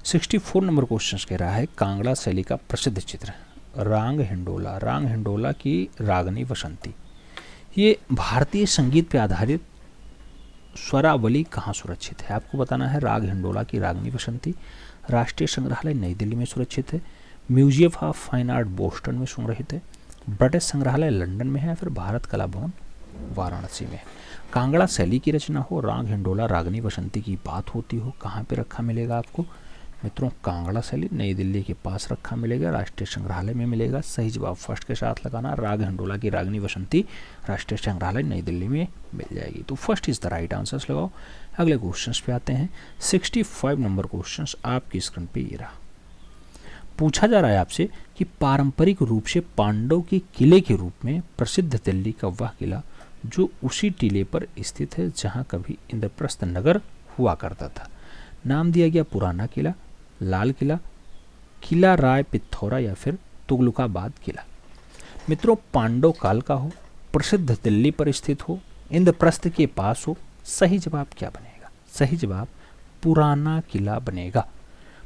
64 नंबर क्वेश्चंस कह रहा है कांगड़ा शैली का प्रसिद्ध चित्र रांग हिंडोला की रागनी वसंती, ये भारतीय संगीत पे आधारित स्वरावली कहाँ सुरक्षित है? आपको बताना है। राग हिंडोला की रागनी वसंती राष्ट्रीय संग्रहालय नई दिल्ली में सुरक्षित है, museum of fine art Boston में संग्रहित है, ब्रिटिश संग्रहालय लंदन में है, फिर भारत कला भवन वाराणसी में है। कांगड़ा शैली की रचना हो, राग हिंडोला रागनी वसंती की बात होती हो, कहाँ पे रखा मिलेगा आपको मित्रों? कांगड़ा शैली नई दिल्ली के पास रखा मिलेगा, राष्ट्रीय संग्रहालय में मिलेगा। सही जवाब फर्स्ट के साथ लगाना, राग हिंडोला की रागनी वसंती राष्ट्रीय संग्रहालय नई दिल्ली में मिल जाएगी। तो first is the right answers लगाओ। अगले क्वेश्चंस पे आते हैं। 65 नंबर क्वेश्चंस आपकी स्क्रीन पे ये रहा। पूछा जा रहा है आपसे कि पारंपरिक रूप से पांडव के किले के रूप में प्रसिद्ध दिल्ली का वह किला जो उसी टीले पर स्थित है जहां कभी इंद्रप्रस्थ नगर हुआ करता था, नाम दिया गया पुराना किला, लाल किला, किला राय पिथौरा या फिर तुगलकाबाद किला। मित्रों पांडव काल का हो, प्रसिद्ध दिल्ली पर स्थित हो, इंद्रप्रस्थ के पास हो, सही जवाब क्या बनेगा? सही जवाब पुराना किला बनेगा।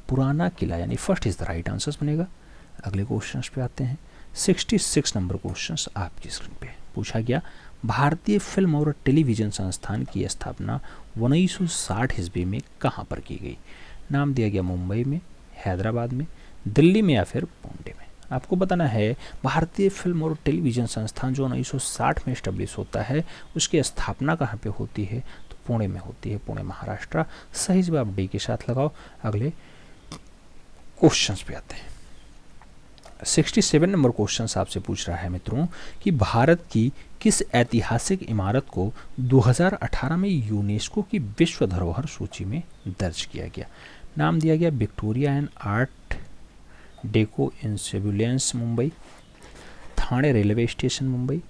पुराना किला यानी first is the right answer बनेगा। अगले क्वेश्चंस पे आते हैं। 66 नंबर क्वेश्चंस आपकी स्क्रीन पे पूछा गया भारतीय फिल्म और टेलीविजन संस्थान की स्थापना 1960 ईस्वी में कहाँ पर की गई? नाम दिया गया मुंबई में, हैदराबाद में, दिल्ली में या फिर पुणे में। आपको बताना है भारतीय फिल्म और टेलीविजन संस्थान जो 1960 में स्टेब्लिश होता है उसकी स्थापना कहाँ पे होती है? तो पुणे में होती है, पुणे महाराष्ट्र। सही जवाब डी के साथ लगाओ। अगले क्वेश्चंस पे आते हैं। 67 नंबर क्वेश्चन आपसे पूछ रहा है मित्रों कि भारत की किस ऐतिहासिक इमारत को 2018 में यूनेस्को की विश्व धरोहर सूची में दर्ज किया गया? नाम दिया गया Victoria and art deco ensembles Mumbai, Thane railway station Mumbai,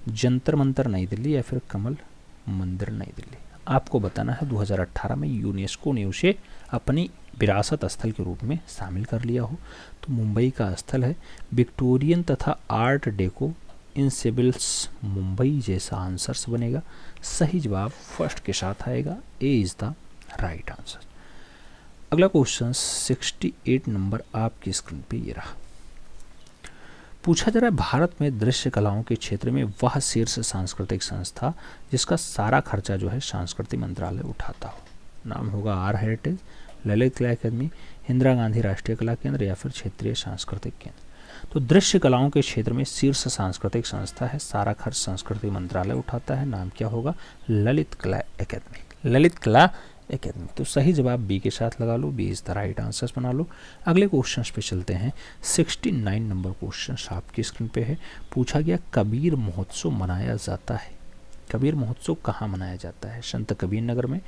Jantar Mantar Nai Delhi या फिर कमल मंदिर नई दिल्ली। आपको बताना है 2018 में यूनेस्को ने उसे अपनी विरासत स्थल के रूप में शामिल कर लिया हो। तो मुंबई का स्थल है विक्टोरियन तथा आर्ट डेको इंसेबल्स मुंबई जैसा आंसर बनेगा। सही जवाब फर्स्ट के साथ आएगा, ए इज द राइट आंसर। अगला क्वेश्चन 68 नंबर आपकी स्क्रीन पे ये रहा। पूछा जा रहा है भारत में दृश्य कलाओं के क्षेत्र में वह शीर्ष सांस्कृतिक संस्था जिसका सारा खर्चा जो है सांस्कृतिक मंत्रालय उठाता हो। नाम होगा आर हेरिटेज, ललित कला अकादमी, इंदिरा गांधी राष्ट्रीय कला केंद्र या फिर क्षेत्रीय सांस्कृतिक केंद्र। तो दृश्य कलाओं के क्षेत्र में शीर्ष सांस्कृतिक संस्था है, सारा खर्च संस्कृति मंत्रालय उठाता है। नाम क्या होगा? ललित कला अकादमी, ललित कला अकादमी। तो सही जवाब बी के साथ लगा लो, B is the right answers बना लो। अगले क्वेश्चन पे चलते हैं। 69 नंबर क्वेश्चन आपकी स्क्रीन पे है। पूछा गया कबीर महोत्सव मनाया जाता है, कबीर महोत्सव कहाँ मनाया जाता है? संत कबीर नगर में,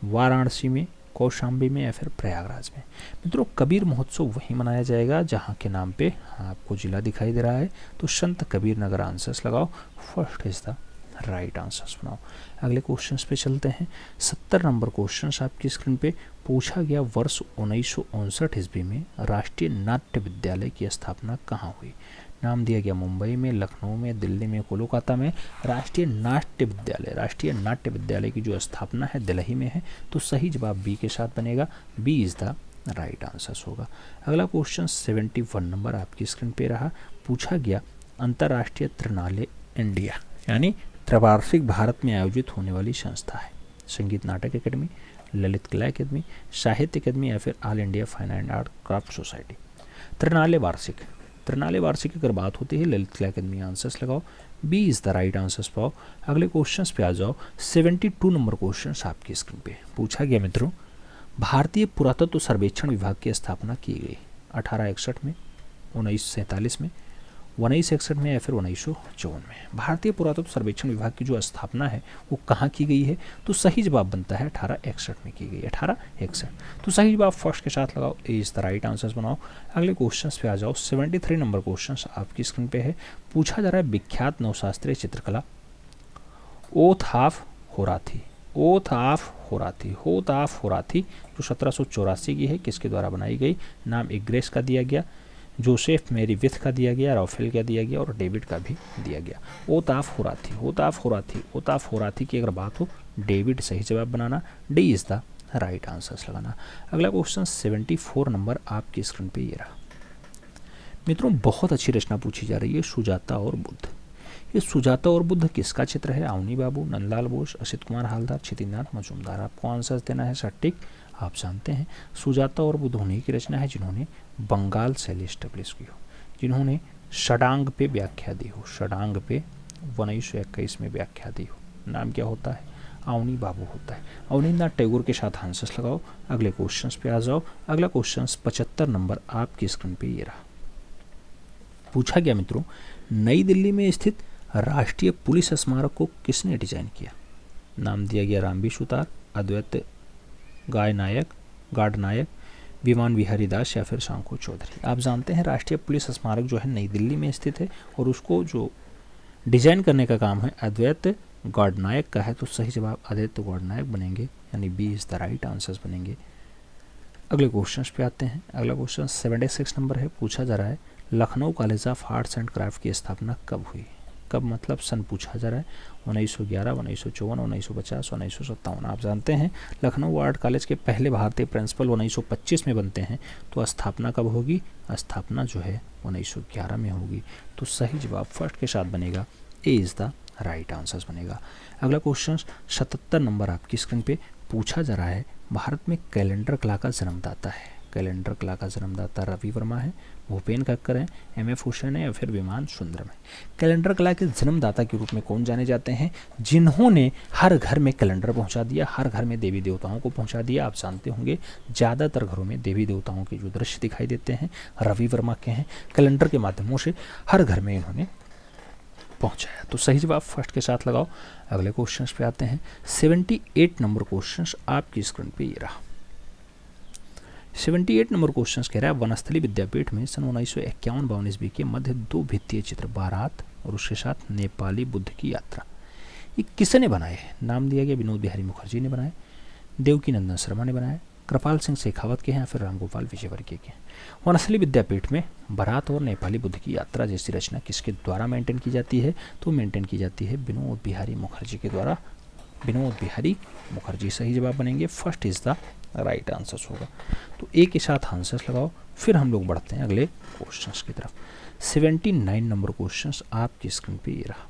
वाराणसी में, कौशाम्बी में या फिर प्रयागराज में। मित्रों कबीर महोत्सव वहीं मनाया जाएगा जहाँ के नाम पे आपको जिला दिखाई दे रहा है। तो संत कबीर नगर आंसर्स लगाओ, first is the right answers बनाओ। अगले क्वेश्चंस पे चलते हैं। 70 नंबर क्वेश्चंस आपकी स्क्रीन पे पूछा गया वर्ष 1959 ईस्वी में राष्ट्रीय नाट्य विद्यालय की स्थापना कहाँ हुई? नाम दिया गया मुंबई में, लखनऊ में, दिल्ली में, कोलकाता में। राष्ट्रीय नाट्य विद्यालय की जो स्थापना है दिल्ली में है। तो सही जवाब बी के साथ बनेगा, B is the right answer होगा। अगला क्वेश्चन 71 नंबर आपकी स्क्रीन पे रहा। पूछा गया अंतर्राष्ट्रीय त्रिनाले इंडिया यानी त्रैवार्षिक भारत में आयोजित होने वाली संस्था है। संगीत नाटक अकेडमी, ललित कला अकादमी, साहित्य अकादमी या फिर all India fine and art craft society. Triennale वार्षिक अगर बात होती है ललित कला अकादमी आंसर्स लगाओ, B is the right answers पाओ। अगले क्वेश्चंस पे आ जाओ। 72 नंबर क्वेश्चन आपकी स्क्रीन पे पूछा गया मित्रों भारतीय पुरातत्व सर्वेक्षण विभाग की स्थापना की गई 1861 में, 1947 में, 1961 में या फिर 1954 में। भारतीय पुरातत्व सर्वेक्षण विभाग की जो स्थापना है वो कहाँ की गई है? तो सही जवाब बनता है 1861 में की गई, 1861। तो सही जवाब फर्स्ट के साथ लगाओ, ए इज द राइट आंसर्स बनाओ। अगले क्वेश्चंस पे आ जाओ। 73 नंबर क्वेश्चंस आपकी स्क्रीन पे है। पूछा जा रहा है विख्यात नवशास्त्रीय चित्रकला ओथ ऑफ होराथी जो 1784 की है किसके द्वारा बनाई गई? नाम इग्रेस का दिया गया, जोसेफ मेरी विथ का दिया गया, राफेल का दिया गया और डेविड का भी दिया गया। ओताफ होराथी, ओताफ होराथी, ओताफ होराथी की अगर बात हो, डेविड सही जवाब बनाना, D is the right answers लगाना। अगला क्वेश्चन 74 नंबर आपकी स्क्रीन पे ये रहा। मित्रों बहुत अच्छी रचना पूछी जा रही है, सुजाता और बुद्ध। ये सुजाता और बुद्ध किसका चित्र है? अवनी बाबू, नंदलाल बोस, असित कुमार हालदार, क्षितिनाथ मजूमदार। आपको आंसर देना है सटीक। आप जानते हैं सुजाता और बुद्ध उन्हीं की रचना है जिन्होंने बंगाल शैली स्टेब्लिश की हो, जिन्होंने षडांग पे व्याख्या दी हो, षडांग पे 1921 में व्याख्या दी हो। नाम क्या होता है? अवनी बाबू होता है। अवनींद्रनाथ टैगोर के साथ आंसर्स लगाओ। अगले क्वेश्चंस पे आ जाओ। अगला क्वेश्चन 75 नंबर आपकी स्क्रीन पे ये रहा। पूछा गया मित्रों, नई दिल्ली में स्थित राष्ट्रीय पुलिस स्मारक को किसने डिजाइन किया? नाम दिया गया रामबी सुतार, अद्वैत गार्ड नायक, विमान बिहारी दास या फिर शंकु चौधरी। आप जानते हैं राष्ट्रीय पुलिस स्मारक जो है नई दिल्ली में स्थित है और उसको जो डिजाइन करने का काम है अद्वैत गार्ड नायक का है। तो सही जवाब अद्वैत गार्ड नायक बनेंगे, यानी B is the right answers बनेंगे। अगले क्वेश्चन पे आते हैं। अगला क्वेश्चन 76 नंबर है। पूछा जा रहा है Lucknow college of arts and craft की स्थापना कब हुई? कब मतलब सन पूछा जा रहा है। 1911, 1954, 1950, 1957। आप जानते हैं लखनऊ आर्ट कॉलेज के पहले भारतीय प्रिंसिपल 1925 में बनते हैं। तो स्थापना कब होगी? स्थापना जो है 1911 में होगी। तो सही जवाब फर्स्ट के साथ बनेगा, ए इज द राइट आंसर बनेगा। अगला क्वेश्चन 77 नंबर आपकी स्क्रीन पे पूछा जा रहा है भारत में कैलेंडर कला का जन्मदाता है। कैलेंडर कला का जन्मदाता रवि वर्मा है, भूपेन खक्कर हैं, एम.एफ. हुसैन है या फिर विमान सुंदरम है। कैलेंडर कला के जन्मदाता के रूप में कौन जाने जाते हैं? जिन्होंने हर घर में कैलेंडर पहुंचा दिया, हर घर में देवी देवताओं को पहुंचा दिया। आप जानते होंगे ज़्यादातर घरों में देवी देवताओं के जो दृश्य दिखाई देते हैं रवि वर्मा के हैं। कैलेंडर के माध्यमों से हर घर में इन्होंने पहुंचाया। तो सही जवाब फर्स्ट के साथ लगाओ। अगले क्वेश्चन पे आते हैं। 78 नंबर क्वेश्चन आपकी स्क्रीन पे ये रहा। 78 नंबर क्वेश्चन कह रहा है वनस्थली विद्यापीठ में सन 1951-52 ईस्वी के मध्य 2 भित्तीय चित्र बारात और उसके साथ नेपाली बुद्ध की यात्रा, ये किसने बनाए? नाम दिया गया विनोद बिहारी मुखर्जी ने बनाए, देवकी नंदन शर्मा ने बनाए, कृपाल सिंह शेखावत के हैं या फिर रामगोपाल विजयवर्गीय के हैं। वनस्थली विद्यापीठ में बारात और नेपाली बुद्ध की यात्रा जैसी रचना किसके द्वारा मेंटेन की जाती है? तो मेंटेन की जाती है विनोद बिहारी मुखर्जी के द्वारा। विनोद बिहारी मुखर्जी सही जवाब बनेंगे, first is the right answer होगा। तो ए के साथ आंसर्स लगाओ, फिर हम लोग बढ़ते हैं अगले क्वेश्चंस की तरफ। 79 नंबर क्वेश्चंस आपकी स्क्रीन पे ये रहा।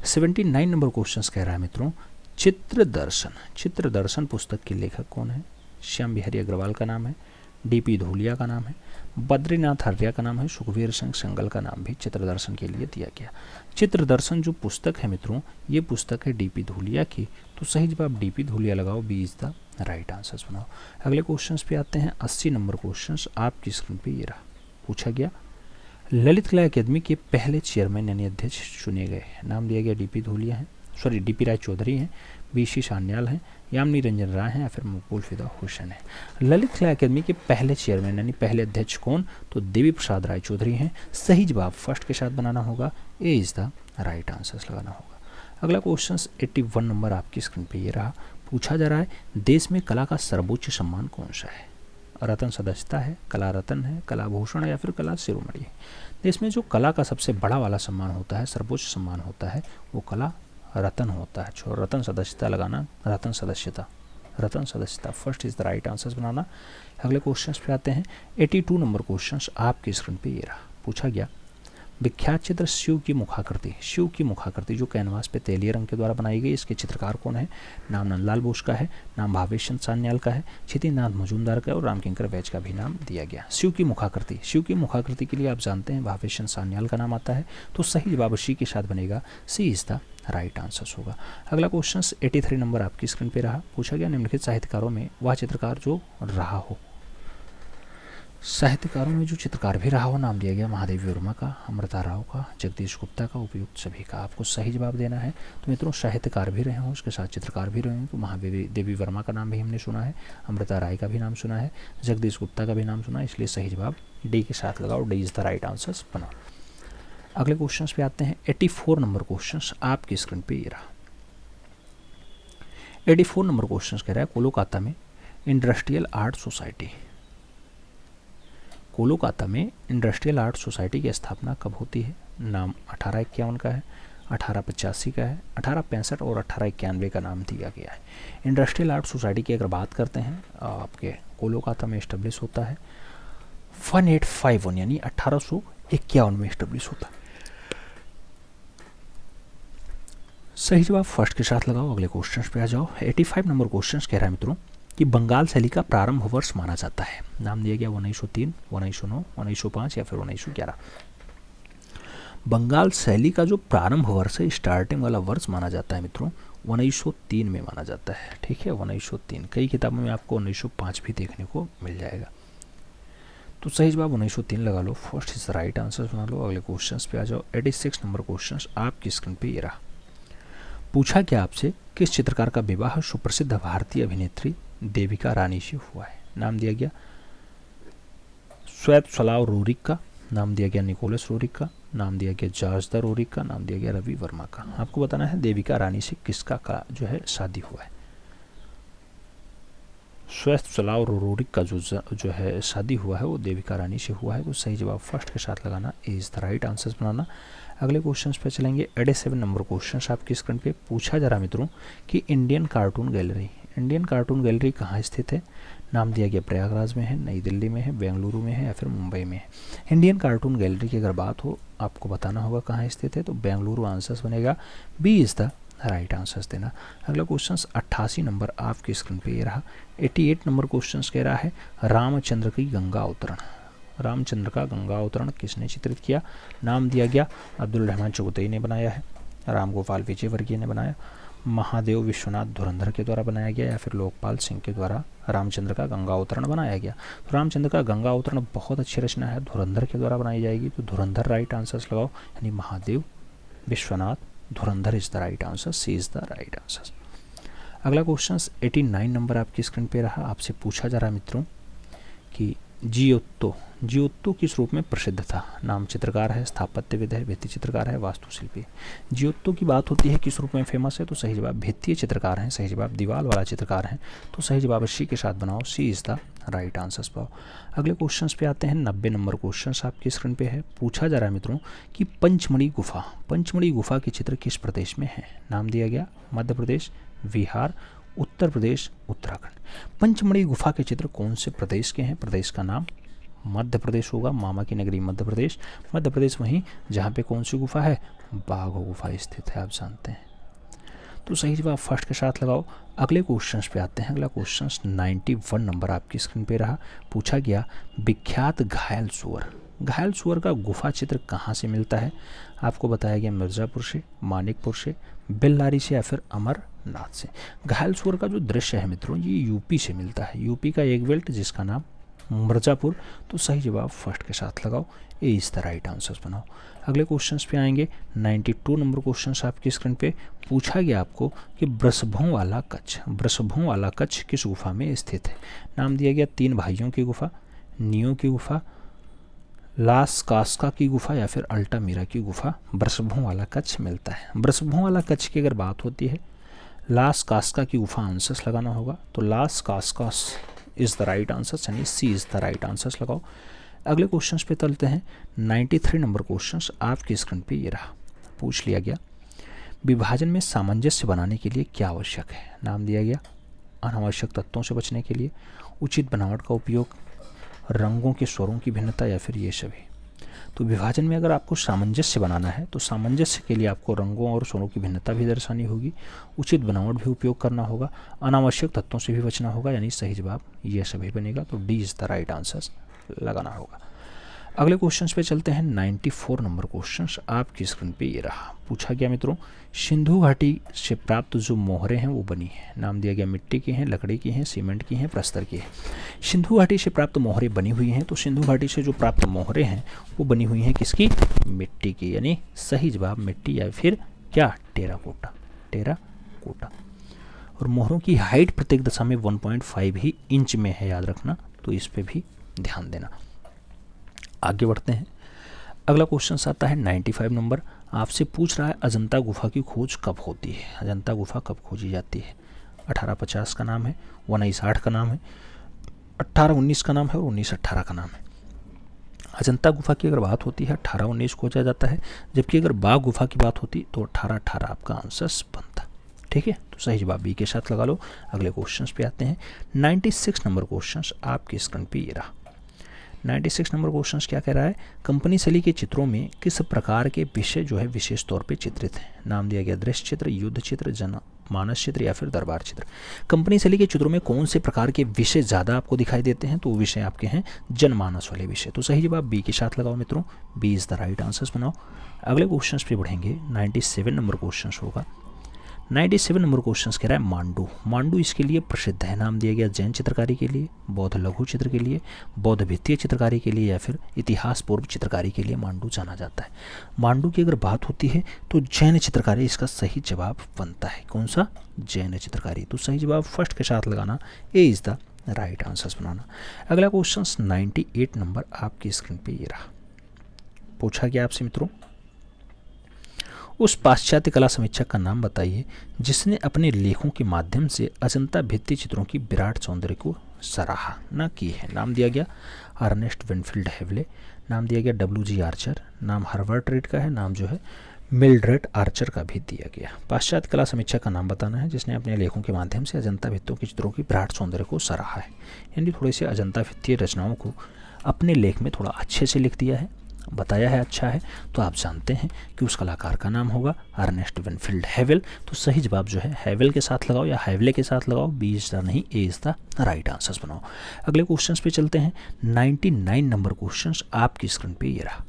79 नंबर क्वेश्चंस कह रहा है मित्रों चित्र दर्शन पुस्तक के लेखक कौन है? श्याम बिहारी अग्रवाल का नाम है, डीपी धूलिया का नाम है, बद्रीनाथ आर्या का नाम है, सुखवीर सिंह संगल का नाम भी चित्र दर्शन के लिए दिया गया। चित्र दर्शन जो पुस्तक है मित्रों, ये पुस्तक है डीपी धूलिया की। तो सही जवाब डीपी धूलिया लगाओ, B is the right answer बनाओ। अगले क्वेश्चन पे आते हैं। 80 नंबर क्वेश्चन आपकी स्क्रीन पे ये रहा। पूछा गया ललित कला अकेदमी के पहले चेयरमैन यानी अध्यक्ष चुने गए। नाम दिया गया डीपी धूलिया है, डीपी राय चौधरी हैं, बीसी सान्याल हैं, यामिनी रंजन राय हैं या फिर मकबूल फिदा हुसैन है। ललित कला अकेदमी के पहले चेयरमैन यानी पहले अध्यक्ष कौन? तो देवी प्रसाद राय चौधरी हैं। सही जवाब फर्स्ट के साथ बनाना होगा, ए इज द राइट आंसर लगाना होगा। अगला क्वेश्चन 81 नंबर आपकी स्क्रीन पे ये रहा। पूछा जा रहा है देश में कला का सर्वोच्च सम्मान कौन सा है? रत्न सदस्यता है, कला रत्न है, कला भूषण है या फिर कला शिरोमणि है। देश में जो कला का सबसे बड़ा वाला सम्मान होता है, सर्वोच्च सम्मान होता है, वो कला रत्न होता है। जो रत्न सदस्यता लगाना, रत्न सदस्यता first is the right answer बनाना। अगले क्वेश्चन पे आते हैं। 82 नंबर क्वेश्चन आपकी स्क्रीन पे ये रहा। पूछा गया विख्यात चित्र शिव की मुखाकृति जो कैनवास पे तेलिया रंग के द्वारा बनाई गई, इसके चित्रकार कौन है? नाम नंदलाल बोस का है, नाम भावेश चंद सान्याल का है, क्षितिनाथ मजूमदार का है और रामकिंकर वैज का भी नाम दिया गया। शिव की मुखाकृति के लिए आप जानते हैं भावेश चंद सान्याल का नाम आता है। तो सही जवाब सी के साथ बनेगा, सी इज द राइट आंसर होगा। अगला क्वेश्चन 83 नंबर आपकी स्क्रीन पे रहा। पूछा गया निम्नलिखित साहित्यकारों में वह चित्रकार जो रहा हो। साहित्यकारों में जो चित्रकार भी रहा हो, नाम दिया गया महादेवी वर्मा का, अमृता राव का, जगदीश गुप्ता का, उपयुक्त सभी का। आपको सही जवाब देना है। तो मित्रों साहित्यकार भी रहे हों, उसके साथ चित्रकार भी रहे हों। तो महादेवी वर्मा का नाम भी हमने सुना है, अमृता राय का भी नाम सुना है, जगदीश गुप्ता का भी नाम सुना है, इसलिए सही जवाब डी के साथ लगाओ, D is the right answer बनाओ। अगले क्वेश्चन पे आते हैं। 84 नंबर क्वेश्चन आपकी स्क्रीन पे ये रहा। 84 नंबर क्वेश्चन कह रहा है कोलकाता में इंडस्ट्रियल आर्ट सोसाइटी कोलकाता में इंडस्ट्रियल आर्ट सोसाइटी की स्थापना कब होती है? नाम 1851 का है, 1885 का है, 1865 और 1891 का नाम दिया गया है। इंडस्ट्रियल आर्ट सोसाइटी की अगर बात करते हैं आपके कोलकाता में इस्टेब्लिश होता है 1851 यानी 1851 में इस्टेब्लिश होता है। सही जवाब फर्स्ट के साथ लगाओ। अगले क्वेश्चन पे आ जाओ। 85 नंबर क्वेश्चन कह रहा है मित्रों कि बंगाल शैली का प्रारंभ वर्ष माना जाता है। नाम दिया गया 1903, 1909, 1905 या फिर 1911। बंगाल शैली का जो प्रारंभ वर्ष है, स्टार्टिंग वाला वर्ष माना जाता है मित्रों 1903 में माना जाता है। ठीक है, 1903। कई किताबों में आपको 1905 भी देखने को मिल जाएगा। तो सही जवाब 1903 लगा लो। फर्स्ट इज राइट आंसर बना लो। अगले क्वेश्चन पे आ जाओ। 86 नंबर क्वेश्चन आपकी स्क्रीन पे ये रहा। पूछा गया आपसे किस चित्रकार का विवाह सुप्रसिद्ध भारतीय अभिनेत्री देविका रानी से हुआ है? नाम दिया गया स्वेतस्लाव रोरिक का, नाम दिया गया निकोलस रोरिक का, नाम दिया गया जॉर्ज द रोरिक का, नाम दिया गया रवि वर्मा का। आपको बताना है देविका रानी से किसका का जो है शादी हुआ है। स्वेतस्लाव रोरिक का जो है शादी हुआ है वो देविका रानी से हुआ है। तो सही जवाब फर्स्ट के साथ लगाना, इज द राइट आंसर बनाना। अगले क्वेश्चन पे चलेंगे। 87 नंबर क्वेश्चन आपकी स्क्रीन पे पूछा जा रहा मित्रों कि इंडियन कार्टून गैलरी कहाँ स्थित है? नाम दिया गया प्रयागराज में है, नई दिल्ली में है, बेंगलुरु में है या फिर मुंबई में है। इंडियन कार्टून गैलरी की अगर बात हो आपको बताना होगा कहाँ स्थित है, तो बेंगलुरु आंसर्स बनेगा। B is the right answers देना। अगला क्वेश्चन 88 नंबर आपकी स्क्रीन पे ये रहा। 88 नंबर क्वेश्चन कह रहा है रामचंद्र की गंगा अवतरण। रामचंद्र का गंगा अवतरण किसने चित्रित किया? नाम दिया गया अब्दुल रहमान चुगतई ने बनाया है, राम गोपाल विजयवर्गीय ने बनाया, महादेव विश्वनाथ धुरंधर के द्वारा बनाया गया या फिर लोकपाल सिंह के द्वारा रामचंद्र का गंगा अवतरण बनाया गया। तो रामचंद्र का गंगा अवतरण बहुत अच्छी रचना है, धुरंधर के द्वारा बनाई जाएगी। तो धुरंधर राइट आंसर्स लगाओ, यानी Mahadev Vishwanath Dhurandhar is the right answer. C is the right answer. अगला क्वेश्चन 89 नंबर आपकी स्क्रीन पे रहा। आपसे पूछा जा रहा मित्रों कि जियोत्तो किस रूप में प्रसिद्ध था? नाम चित्रकार है, स्थापत्यविद है, भित्ति चित्रकार है, वास्तुशिल्पी। जियोत्तो की बात होती है किस रूप में फेमस है? तो सही जवाब भित्तीय चित्रकार हैं। सही जवाब दीवार वाला चित्रकार हैं। तो सही जवाब सी के साथ बनाओ। सी इज द राइट आंसर्स पाओ। अगले क्वेश्चन पे आते हैं। 90 नंबर क्वेश्चन आपकी स्क्रीन पे है। पूछा जा रहा है मित्रों कि पंचमढ़ी गुफा के चित्र किस प्रदेश में है? नाम दिया गया मध्य प्रदेश, बिहार, उत्तर प्रदेश, उत्तराखंड। पंचमढ़ी गुफा के चित्र कौन से प्रदेश के हैं? प्रदेश का नाम मध्य प्रदेश होगा, मामा की नगरी मध्य प्रदेश वहीं जहाँ पे कौन सी गुफा है? बाघो गुफा स्थित है, आप जानते हैं। तो सही जवाब फर्स्ट के साथ लगाओ। अगले क्वेश्चन पे आते हैं। अगला क्वेश्चन 91 नंबर आपकी स्क्रीन पे रहा। पूछा गया विख्यात घायल सुअर का गुफा चित्र कहाँ से मिलता है? आपको बताया गया मिर्ज़ापुर से, मानिकपुर से, बेल्लारी से या फिर अमरनाथ से। घायल सुअर का जो दृश्य है मित्रों ये यूपी से मिलता है, यूपी का एक बेल्ट जिसका नाम मिर्ज़ापुर। तो सही जवाब फर्स्ट के साथ लगाओ। ए इज द राइट आंसर्स बनाओ। अगले क्वेश्चंस पे आएंगे। 92 नंबर क्वेश्चन आपकी स्क्रीन पे पूछा गया आपको कि वृषभों वाला कच्छ किस गुफा में स्थित है? नाम दिया गया 3 भाइयों की गुफा, नियो की गुफा, लास कास्का की गुफा या फिर अल्टामीरा की गुफा। वृषभों वाला कच्छ मिलता है। वृषभों वाला कच्छ की अगर बात होती है लास कास्का की गुफा आंसर्स लगाना होगा। तो लास कास्कास इज द राइट आंसर, यानी सी इज द राइट आंसर्स लगाओ। अगले क्वेश्चंस पे चलते हैं। 93 नंबर क्वेश्चंस आपकी स्क्रीन पे ये रहा। पूछ लिया गया विभाजन में सामंजस्य बनाने के लिए क्या आवश्यक है? नाम दिया गया अनावश्यक तत्वों से बचने के लिए, उचित बनावट का उपयोग, रंगों के स्वरों की भिन्नता या फिर ये सभी। तो विभाजन में अगर आपको सामंजस्य बनाना है तो सामंजस्य के लिए आपको रंगों और स्वरों की भिन्नता भी दर्शानी होगी, उचित बनावट भी उपयोग करना होगा, अनावश्यक तत्वों से भी बचना होगा, यानी सही जवाब ये सभी बनेगा। तो D is the right answer लगाना होगा। अगले क्वेश्चंस पे चलते हैं। 94 नंबर क्वेश्चंस आपकी स्क्रीन पे ये रहा। पूछा गया मित्रों सिंधु घाटी से प्राप्त जो मोहरें हैं वो बनी है। नाम दिया गया मिट्टी की हैं, लकड़ी की हैं, सीमेंट की हैं, प्रस्तर की हैं। सिंधु घाटी से प्राप्त मोहरें बनी हुई हैं। तो सिंधु घाटी से जो प्राप्त मोहरें हैं वो बनी हुई हैं किसकी? मिट्टी की, यानी सही जवाब मिट्टी या फिर क्या? टेराकोटा। और मोहरों की हाइट प्रत्येक दशा में 1.5 ही इंच में है, याद रखना। तो इस पर भी ध्यान देना। आगे बढ़ते हैं। अगला क्वेश्चन आता है 95 नंबर। आपसे पूछ रहा है अजंता गुफा की खोज कब होती है? अजंता गुफा कब खोजी जाती है? 1850 का नाम है, 1960 का नाम है, 1819 का नाम है और 1918 का नाम है। अजंता गुफा की अगर बात होती है 1819 को खोजा जाता है, जबकि अगर बाघ गुफा की बात होती तो 1818 आपका आंसर बनता। ठीक है, तो सही जवाब बी के साथ लगा लो। अगले क्वेश्चन पे आते हैं। 96 नंबर क्वेश्चन आपके स्क्रीन पे ये रहा। 96 नंबर क्वेश्चन क्या कह रहा है, कंपनी शैली के चित्रों में किस प्रकार के विषय जो है विशेष तौर पे चित्रित है। नाम दिया गया दृश्य चित्र, युद्ध चित्र, जनमानस चित्र या फिर दरबार चित्र। कंपनी शैली के चित्रों में कौन से प्रकार के विषय ज़्यादा आपको दिखाई देते हैं, तो वो विषय आपके हैं जनमानस वाले विषय। तो सही जवाब बी के साथ लगाओ मित्रों, B is the right answers बनाओ। अगले क्वेश्चन पे बढ़ेंगे। 97 नंबर क्वेश्चन होगा। 97 नंबर क्वेश्चन कह रहा है मांडू। मांडू इसके लिए प्रसिद्ध है। नाम दिया गया जैन चित्रकारी के लिए, बौद्ध लघु चित्र के लिए, बौद्ध भित्तीय चित्रकारी के लिए या फिर इतिहास पूर्व चित्रकारी के लिए मांडू जाना जाता है। मांडू की अगर बात होती है तो जैन चित्रकारी इसका सही जवाब बनता है। कौन सा? जैन चित्रकारी। तो सही जवाब फर्स्ट के साथ लगाना, A is the right answers बनाना। अगला क्वेश्चन 98 नंबर आपकी स्क्रीन पर ये रहा। पूछा गया आपसे मित्रों, उस पाश्चात्य कला समीक्षक का नाम बताइए जिसने अपने लेखों के माध्यम से अजंता भित्ति चित्रों की विराट सौंदर्य को सराहना की है। नाम दिया गया अर्नेस्ट विनफील्ड हेवले, नाम दिया गया WG आर्चर, नाम हार्वर्ड रेड का है, नाम जो है मिल्ड्रेड आर्चर का भी दिया गया। पाश्चात्य कला समीक्षक का नाम बताना है जिसने अपने लेखों के माध्यम से अजंता भित्तियों के चित्रों की विराट सौंदर्य को सराहा है, यानी थोड़े से अजंता भित्तीय रचनाओं को अपने लेख में थोड़ा अच्छे से लिख दिया है, बताया है, अच्छा है। तो आप जानते हैं कि उस कलाकार का नाम होगा अर्नेस्ट विनफील्ड हेवल। तो सही जवाब जो है हेवल के साथ लगाओ या हेवले के साथ लगाओ, बी इज द नहीं, ए इज द राइट आंसर्स बनाओ। अगले क्वेश्चन पे चलते हैं। 99 नंबर क्वेश्चन आपकी स्क्रीन पे ये रहा।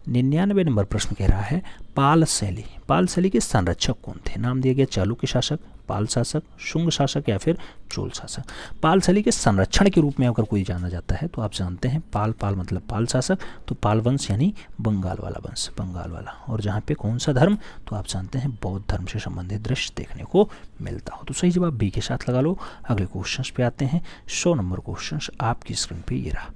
99 नंबर प्रश्न कह रहा है पाल शैली। पाल शैली के संरक्षक कौन थे? नाम दिया गया चालुक्य शासक, पाल शासक, शुंग शासक या फिर चोल शासक। पाल शैली के संरक्षण के रूप में अगर कोई जाना जाता है तो आप जानते हैं पाल मतलब पाल शासक, तो पाल वंश यानी बंगाल वाला वंश, बंगाल वाला। और जहाँ पे कौन सा धर्म, तो आप जानते हैं बौद्ध धर्म से संबंधित दृश्य देखने को मिलता हो। तो सही जवाब बी के साथ लगा लो। अगले क्वेश्चन पे आते हैं। 100 नंबर क्वेश्चन आपकी स्क्रीन पे ये रहा।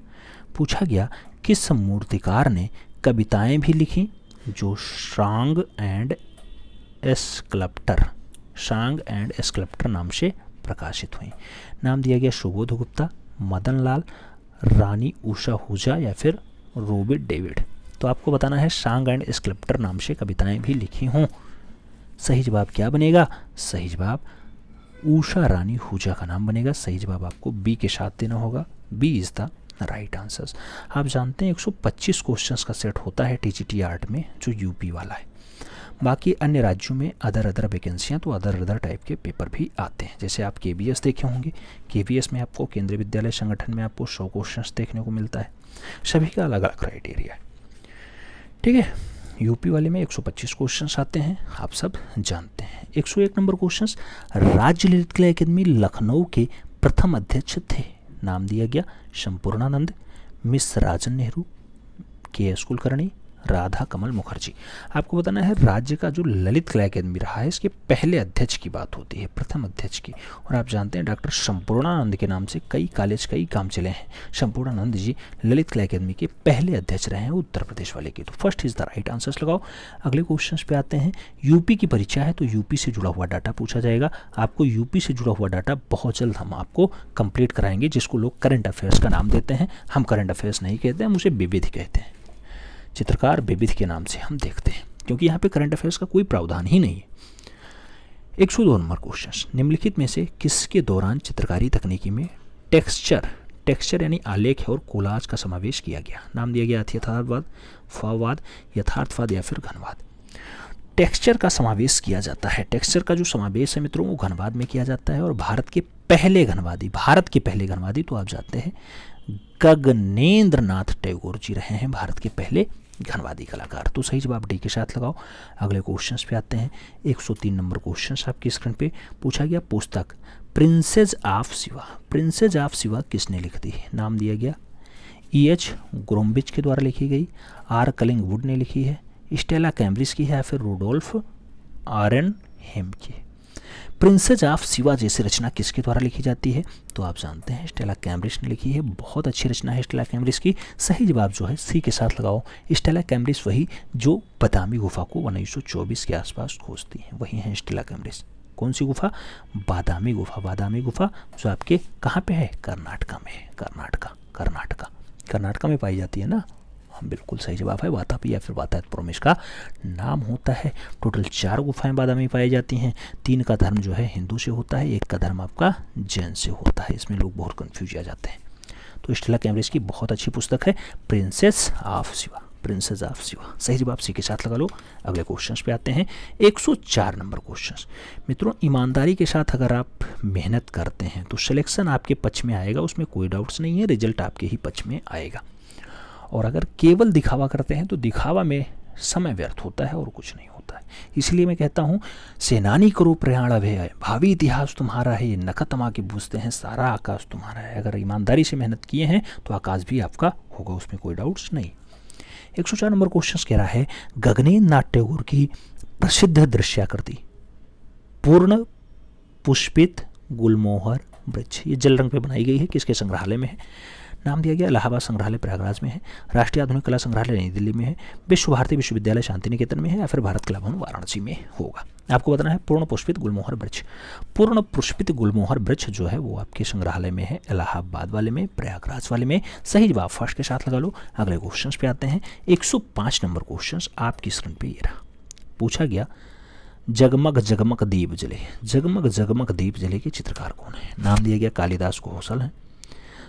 पूछा गया किस मूर्तिकार ने कविताएं भी लिखी जो शांग एंड स्कल्प्टर नाम से प्रकाशित हुई। नाम दिया गया सुबोध गुप्ता, मदन लाल, रानी उषा हुजा या फिर रॉबर्ट डेविड। तो आपको बताना है शांग एंड स्कल्प्टर नाम से कविताएं भी लिखी हों। सही जवाब क्या बनेगा? सही जवाब उषा रानी हुजा का नाम बनेगा। सही जवाब आपको बी के साथ देना होगा, B is the right answers. आप जानते हैं 125 क्वेश्चंस का सेट होता है टीजीटी आर्ट में, जो यूपी वाला है। बाकी अन्य राज्यों में अदर वैकेंसियाँ, तो अदर टाइप के पेपर भी आते हैं। जैसे आप KVS देखे होंगे, KVS में आपको केंद्रीय विद्यालय संगठन में आपको 100 क्वेश्चंस देखने को मिलता है। सभी का अलग अलग क्राइटेरिया है, ठीक है। यूपी वाले में 125 क्वेश्चंस आते हैं, आप सब जानते हैं। 101 नंबर क्वेश्चंस, राज्य ललित कला अकादमी लखनऊ के प्रथम अध्यक्ष थे। नाम दिया गया संपूर्णानंद, मिस राजन नेहरू, KS कुलकर्णी, राधा कमल मुखर्जी। आपको बताना है राज्य का जो ललित कला अकादमी रहा है इसके पहले अध्यक्ष की बात होती है, प्रथम अध्यक्ष की। और आप जानते हैं डॉक्टर संपूर्णानंद के नाम से कई कॉलेज, कई काम चले हैं। संपूर्णानंद जी ललित कला अकादमी के पहले अध्यक्ष रहे हैं उत्तर प्रदेश वाले के। तो first is the right answers लगाओ। अगले क्वेश्चन पे आते हैं। यूपी की परीक्षा है तो यूपी से जुड़ा हुआ डाटा पूछा जाएगा। आपको यूपी से जुड़ा हुआ डाटा बहुत जल्द हम आपको कंप्लीट कराएंगे, जिसको लोग करंट अफेयर्स का नाम देते हैं। हम करंट अफेयर्स नहीं कहते हैं, हम उसे विविध कहते हैं। चित्रकार विविध के नाम से हम देखते हैं, क्योंकि यहाँ पे करंट अफेयर्स का कोई प्रावधान ही नहीं है। 102 नंबर क्वेश्चन, निम्नलिखित में से किसके दौरान चित्रकारी तकनीकी में टेक्सचर यानी आलेख और कोलाज का समावेश किया गया? नाम दिया गया यथार्थवाद, फवाद, यथार्थवाद या फिर घनवाद। टेक्सचर का समावेश किया जाता है। टेक्सचर का जो समावेश है मित्रों वो घनवाद में किया जाता है। और भारत के पहले घनवादी तो आप जानते हैं गगनेंद्र नाथ टैगोर जी रहे हैं, भारत के पहले घनवादी कलाकार। तो सही जवाब डी के साथ लगाओ। अगले क्वेश्चंस पे आते हैं। 103 नंबर क्वेश्चन आपकी स्क्रीन पे पूछा गया पुस्तक प्रिंसेस ऑफ सिवा किसने लिख दी? नाम दिया गया E.H. ग्रोम्बिच के द्वारा लिखी गई, R. कलिंगवुड ने लिखी है, स्टेला कैम्ब्रिज की है या फिर रुडोल्फ आरेनहेम की। प्रिंसेस ऑफ सिवा जैसी रचना किसके द्वारा लिखी जाती है? तो आप जानते हैं स्टेला कैम्ब्रिज ने लिखी है। बहुत अच्छी रचना है स्टेला कैम्ब्रिज की। सही जवाब जो है सी के साथ लगाओ। स्टेला कैम्ब्रिज वही जो बादामी गुफा को 1924 के आसपास खोजती है, वही है स्टेला कैम्ब्रिज। कौन सी गुफा? बादामी गुफा जो आपके कहाँ पे है? कर्नाटका में है। कर्नाटका में पाई जाती है ना। बिल्कुल सही जवाब है, वातापी या फिर वातायतपुरम इसका नाम होता है। टोटल 4 गुफाएं बादामी में पाई जाती हैं। 3 का धर्म जो है हिंदू से होता है, 1 का धर्म आपका जैन से होता है। इसमें लोग बहुत कन्फ्यूज आ जाते हैं। तो स्टेला कैम्ब्रिज की बहुत अच्छी पुस्तक है princess of Shiva, princess of Shiva. सही जवाब सी के साथ लगा लो। अगले क्वेश्चन पे आते हैं, 104 नंबर क्वेश्चन। मित्रों, ईमानदारी के साथ अगर आप मेहनत करते हैं तो सिलेक्शन आपके पक्ष में आएगा, उसमें कोई डाउट्स नहीं है, रिजल्ट आपके ही पक्ष में आएगा। और अगर केवल दिखावा करते हैं तो दिखावा में समय व्यर्थ होता है और कुछ नहीं होता है। इसलिए मैं कहता हूँ, सेनानी करो प्रयाण अभय, भावी इतिहास तुम्हारा है, नखत तमा के बूझते हैं, सारा आकाश तुम्हारा है। अगर ईमानदारी से मेहनत किए हैं तो आकाश भी आपका होगा, उसमें कोई डाउट्स नहीं। 104 नंबर क्वेश्चन कह रहा है, गगनेन्द्र नाथ टैगोर की प्रसिद्ध दृश्याकृति पूर्ण पुष्पित गुलमोहर वृक्ष, ये जल रंग पे बनाई गई है, किसके संग्रहालय में है? नाम दिया गया इलाहाबाद संग्रहालय प्रयागराज में है, राष्ट्रीय आधुनिक कला संग्रहालय नई दिल्ली में है, विश्व भारती विश्वविद्यालय शांति निकेतन में है, या फिर भारत कला भवन वाराणसी में होगा। आपको बताना है पूर्ण पुष्पित गुलमोहर वृक्ष। पूर्ण पुष्पित गुलमोहर वृक्ष जो है वो आपके संग्रहालय में है, इलाहाबाद वाले में, प्रयागराज वाले में। सही जवाब फर्स्ट के साथ लगा लो। अगले क्वेश्चन पे आते हैं, 105 नंबर क्वेश्चन आपकी स्क्रीन पे ये रहा। पूछा गया, जगमग जगमग दीप जले, जगमग जगमग दीप जले के चित्रकार कौन है? नाम दिया गया कालिदास कौशल है,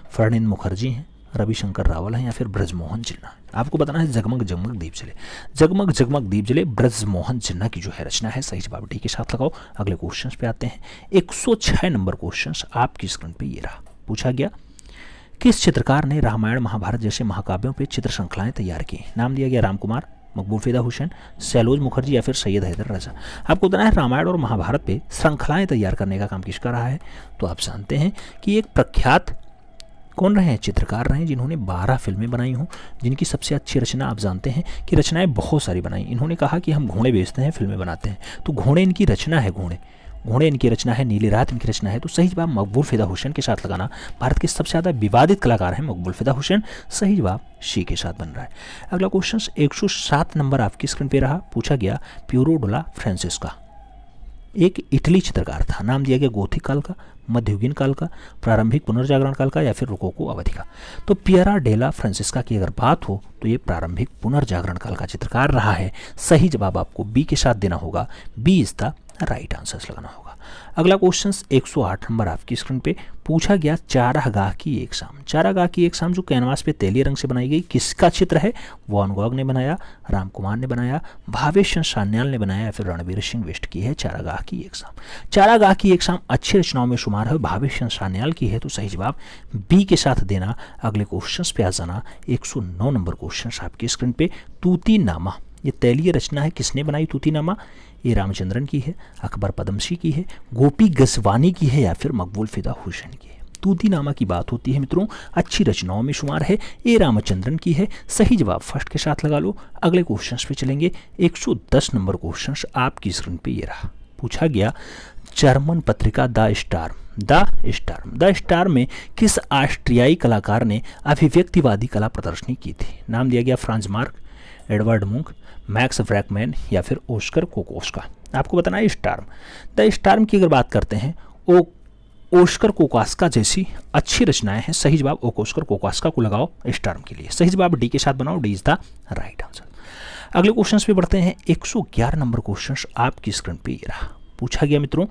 फर्निंद मुखर्जी हैं, रविशंकर रावल हैं, या फिर ब्रजमोहन जिन्ना। आपको बताना है जगमग जगमग दीप जले, जगमग जगमग दीप जले ब्रजमोहन जिन्ना की जो है रचना है। सही जवाब डी के साथ लगाओ। अगले क्वेश्चन पे आते हैं, 106 नंबर क्वेश्चन आपकी स्क्रीन पे ये रहा। पूछा गया, किस चित्रकार ने रामायण महाभारत जैसे महाकाव्यों पे चित्र श्रृंखलाएं तैयार की? नाम दिया गया रामकुमार, मकबूल फिदा हुसैन, सैलोज मुखर्जी, या फिर सैयद हैदर रजा। आपको बताना है रामायण और महाभारत पे श्रृंखलाएं तैयार करने का काम किसका रहा है? तो आप जानते हैं कि एक प्रख्यात कौन रहे हैं? चित्रकार रहे हैं, जिन्होंने 12 फिल्में बनाई हों, जिनकी सबसे अच्छी रचना आप जानते हैं कि रचनाएं बहुत सारी बनाई। इन्होंने कहा कि हम घोड़े बेचते हैं, फिल्में बनाते हैं, तो घोड़े इनकी रचना है, घोड़े इनकी रचना है, नीली रात इनकी रचना है। तो सही जवाब मकबूल फिदा हुसैन के साथ लगाना। भारत के सबसे ज़्यादा विवादित कलाकार हैं मकबूल फिदा हुसैन। सही जवाब सी के साथ बन रहा है। अगला क्वेश्चन 107 नंबर आपकी स्क्रीन पे रहा। पूछा गया, पियरो डेला फ्रांसेस्का एक इटली चित्रकार था। नाम दिया गया गोथिक काल का, मध्ययुगीन काल का, प्रारंभिक पुनर्जागरण काल का, या फिर रोकोको अवधि का। तो पियरा डेला फ्रांसेस्का की अगर बात हो तो ये प्रारंभिक पुनर्जागरण काल का चित्रकार रहा है। सही जवाब आपको बी के साथ देना होगा, B is the right answer लगाना होगा। अगला क्वेश्चन 108 नंबर आपकी स्क्रीन पे। पूछा गया, चारागाह की एक शाम, चारागाह की एक शाम जो कैनवास पे तेलीय रंग से बनाई गई, किसका चित्र है? वॉन गॉग ने बनाया, राम कुमार ने बनाया, भावेश चंद्र सान्याल ने बनाया, या फिर रणवीर सिंह बिष्ट की है चारागाह की एक शाम। चारागाह की एक शाम अच्छी रचनाओं में शुमार है, भावेश चंद्र सान्याल की है। तो सही जवाब बी के साथ देना। अगले क्वेश्चन पे आ जाना, 109 नंबर क्वेश्चन आपकी स्क्रीन पे। तूतीनामा, ये तैलीय रचना है, किसने बनाई तूतीनामा? ये रामचंद्रन की है, अकबर पदमसी की है, गोपी गसवानी की है, या फिर मकबूल फिदा हुसैन की है। तूतीनामा की बात होती है मित्रों, अच्छी रचनाओं में शुमार है, ये रामचंद्रन की है। सही जवाब फर्स्ट के साथ लगा लो। अगले क्वेश्चन पे चलेंगे, 110 नंबर क्वेश्चन आपकी स्क्रीन पे ये रहा। पूछा गया, जर्मन पत्रिका द स्टार में किस ऑस्ट्रियाई कलाकार ने अभिव्यक्तिवादी कला प्रदर्शनी की थी? नाम दिया गया Franz Marc, Edward Munch, Max Beckmann, या फिर ओस्कर कोकोस्का। आपको बताना है द स्टार्म की अगर बात करते हैं, ओस्कर कोकोस्का जैसी अच्छी रचनाएं हैं। सही जवाब ओस्कर कोकोस्का को लगाओ स्टार्म के लिए। सही जवाब डी के साथ बनाओ, D is the right answer. अगले क्वेश्चन पे बढ़ते हैं, 111 नंबर क्वेश्चन आपकी स्क्रीन पे ये रहा। पूछा गया मित्रों,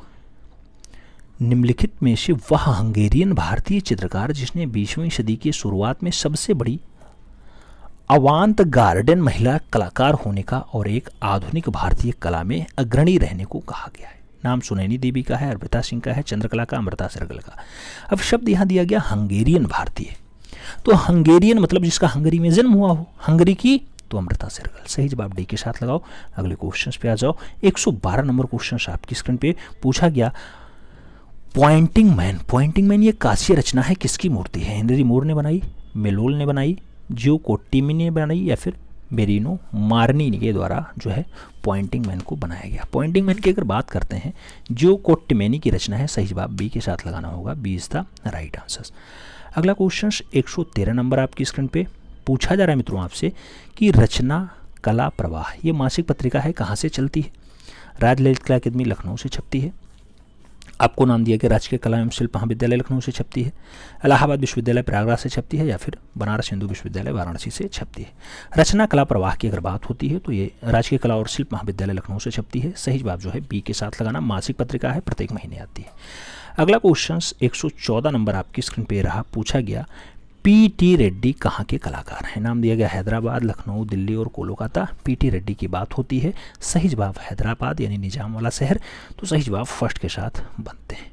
निम्नलिखित में से वह हंगेरियन भारतीय चित्रकार जिसने 20वीं सदी की शुरुआत में सबसे बड़ी अवांत गार्डन महिला कलाकार होने का और एक आधुनिक भारतीय कला में अग्रणी रहने को कहा गया है? नाम सुनैनी देवी का है, अर्पिता सिंह का है, चंद्रकला का, अमृता सरगल का। अब शब्द यहाँ दिया गया हंगेरियन भारतीय, तो हंगेरियन मतलब जिसका हंगरी में जन्म हुआ हो, हंगरी की तो अमृता सरगल। सही जवाब डी के साथ लगाओ। अगले क्वेश्चन पे आ जाओ, 112 नंबर क्वेश्चन आपकी स्क्रीन पे। पूछा गया, पॉइंटिंग मैन ये कांस्य रचना है, किसकी मूर्ति है? हेनरी मोर ने बनाई, मेलोल ने बनाई, जियो कोट्टिमी ने बनाई, या फिर बेरिनो मार्नी के द्वारा जो है पॉइंटिंग मैन को बनाया गया। पॉइंटिंग मैन की अगर बात करते हैं, जियो कोट्टिमेनी की रचना है। सही जवाब बी के साथ लगाना होगा, B is the right answer. अगला क्वेश्चन 113 नंबर आपकी स्क्रीन पे। पूछा जा रहा है मित्रों आपसे कि रचना कला प्रवाह ये मासिक पत्रिका है, कहाँ से चलती है? राज ललित कला अकादमी लखनऊ से छपती है, आपको नाम दिया गया राजकीय कला एवं शिल्प महाविद्यालय लखनऊ से छपती है, इलाहाबाद विश्वविद्यालय प्रयागराज से छपती है, या फिर बनारस हिंदू विश्वविद्यालय वाराणसी से छपती है। रचना कला प्रवाह की अगर बात होती है तो ये राजकीय कला और शिल्प महाविद्यालय लखनऊ से छपती है। सही जवाब जो है बी के साथ लगाना। मासिक पत्रिका है, प्रत्येक महीने आती है। अगला क्वेश्चन 114 नंबर आपकी स्क्रीन पे रहा। पूछा गया पी.टी. रेड्डी कहाँ के कलाकार हैं? नाम दिया गया हैदराबाद, लखनऊ, दिल्ली और कोलकाता। पी.टी. रेड्डी की बात होती है। सही जवाब हैदराबाद यानी निजाम वाला शहर। तो सही जवाब फर्स्ट के साथ बनते हैं।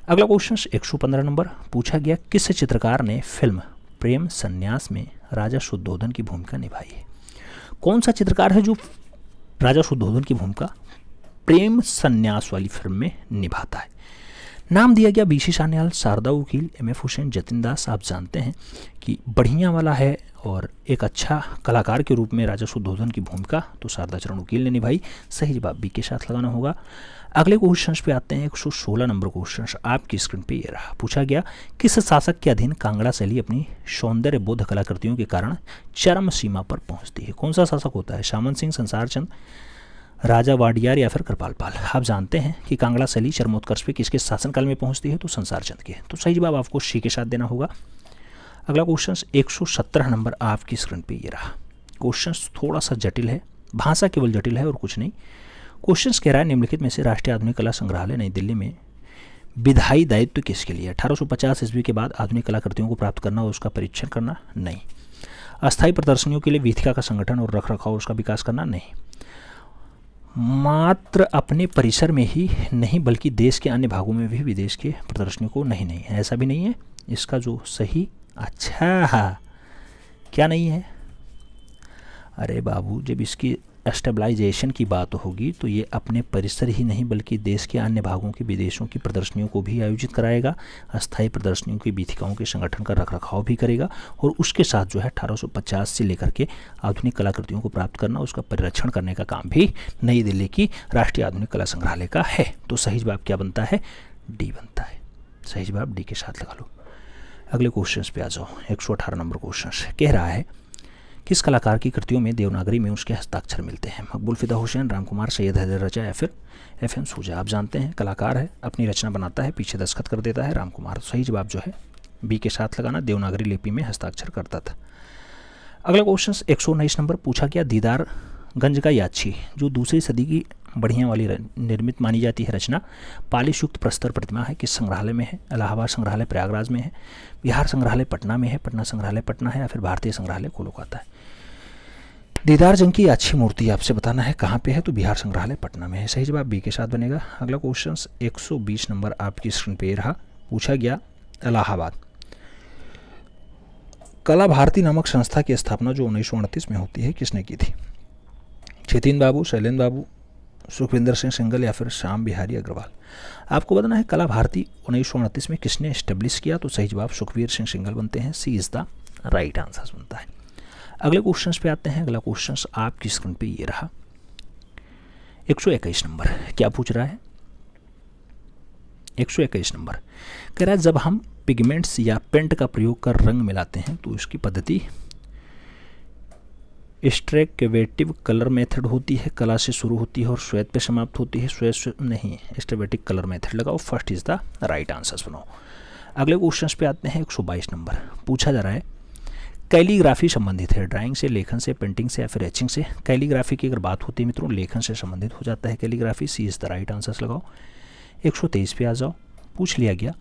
अगला क्वेश्चन 115 नंबर। पूछा गया किस चित्रकार ने फिल्म प्रेम संन्यास में राजा शुद्धोधन की भूमिका निभाई है? कौन सा चित्रकार है जो राजा शुद्धोधन की भूमिका प्रेम संन्यास वाली फिल्म में निभाता है? नाम दिया गया बीसी सान्याल, शारदा वकील, एम.एफ. हुसैन, जतिन दास। आप जानते हैं कि बढ़िया वाला है और एक अच्छा कलाकार के रूप में राजा शुद्धोधन की भूमिका तो शारदा चरण वकील ने निभाई। सही जवाब बी के साथ लगाना होगा। अगले क्वेश्चन पे आते हैं। 116 नंबर क्वेश्चन आपकी स्क्रीन पे ये रहा। पूछा गया किस शासक के अधीन कांगड़ा शैली अपनी सौंदर्य बोध कलाकृतियों के कारण चरम सीमा पर पहुंचती है? कौन सा शासक होता है? सामंत सिंह, संसार चंद, राजा वाडियार या फिर कृपाल पाल? आप जानते हैं कि कांगड़ा शैली चरमोत्कर्ष पे किसके शासनकाल में पहुंचती है? तो संसार चंद के। तो सही जवाब आपको सी के साथ देना होगा। अगला क्वेश्चन 117 नंबर आपकी स्क्रीन पे ये रहा। क्वेश्चन थोड़ा सा जटिल है, भाषा केवल जटिल है और कुछ नहीं। क्वेश्चन कह रहा है निम्नलिखित में से राष्ट्रीय आधुनिक कला संग्रहालय नई दिल्ली में विधायी दायित्व किसके लिए? 1850 ईस्वी के बाद आधुनिक कलाकृतियों को प्राप्त करना और उसका परीक्षण करना? नहीं। अस्थायी प्रदर्शनियों के लिए वीथिका का संगठन और रख रखाव उसका विकास करना? नहीं। मात्र अपने परिसर में ही नहीं बल्कि देश के अन्य भागों में भी विदेश के प्रदर्शनियों को? नहीं, ऐसा भी नहीं है। इसका जो सही क्या नहीं है? अरे बाबू, जब इसकी स्टेबलाइजेशन की बात होगी तो ये अपने परिसर ही नहीं बल्कि देश के अन्य भागों के विदेशों की प्रदर्शनियों को भी आयोजित कराएगा, अस्थायी प्रदर्शनियों की वीथिकाओं के संगठन का रखरखाव भी करेगा और उसके साथ जो है 1850 से लेकर के आधुनिक कलाकृतियों को प्राप्त करना, उसका परिरक्षण करने का काम भी नई दिल्ली की राष्ट्रीय आधुनिक कला संग्रहालय का है। तो सही जवाब क्या बनता है? डी बनता है। सही जवाब डी के साथ लगा लो। अगले क्वेश्चन पे आ जाओ। 118 नंबर क्वेश्चन कह रहा है किस कलाकार की कृतियों में देवनागरी में उसके हस्ताक्षर मिलते हैं? मकबूल फिदा हुसैन, रामकुमार, सैयद हैदर रजा या फिर एफ.एम. सूजा? आप जानते हैं कलाकार है, अपनी रचना बनाता है, पीछे दस्तखत कर देता है, रामकुमार। सही जवाब जो है बी के साथ लगाना, देवनागरी लिपि में हस्ताक्षर करता था। अगला क्वेश्चन 119 नंबर। पूछा गया दीदारगंज का याची जो दूसरी सदी की बढ़िया वाली निर्मित मानी जाती है रचना पालिश युक्त प्रस्तर प्रतिमा है, किस संग्रहालय में है? इलाहाबाद संग्रहालय प्रयागराज में है, बिहार संग्रहालय पटना में है, पटना संग्रहालय पटना है या फिर भारतीय संग्रहालय कोलकाता है? दीदार जंग की अच्छी मूर्ति आपसे बताना है कहाँ पे है? तो बिहार संग्रहालय पटना में है। सही जवाब बी के साथ बनेगा। अगला क्वेश्चन 120 नंबर आपकी स्क्रीन पे रहा। पूछा गया इलाहाबाद कला भारती नामक संस्था की स्थापना जो 1938 में होती है किसने की थी? जतिन बाबू, शैलेंद्र बाबू, सुखविंदर सिंह सिंगल या फिर श्याम बिहारी अग्रवाल? आपको बताना है कला भारती 1938 में किसने एस्टेब्लिश किया? तो सही जवाब सुखवीर सिंह सिंगल बनते हैं। सी इज द राइट आंसर बनता है। अगले क्वेश्चन पे आते हैं। अगला क्वेश्चन आपकी स्क्रीन पे ये रहा। 121 नंबर क्या पूछ रहा है? 121 नंबर कह रहा है जब हम पिगमेंट्स या पेंट का प्रयोग कर रंग मिलाते हैं तो इसकी पद्धति स्ट्रेकेवेटिव कलर मेथड होती है, कला से शुरू होती है और श्वेत पे समाप्त होती है। श्वेत नहीं, स्ट्रेवेटिक कलर मेथड लगाओ। First is the right answer बनाओ। अगले क्वेश्चन पे आते हैं। 122 नंबर पूछा जा रहा है कैलीग्राफी संबंधित है ड्राइंग से, लेखन से, पेंटिंग से या फिर एचिंग से? कैलीग्राफी की अगर बात होती है मित्रों लेखन से संबंधित हो जाता है calligraphy. C is the right answer लगाओ। 123 पे आ जाओ। पूछ लिया गया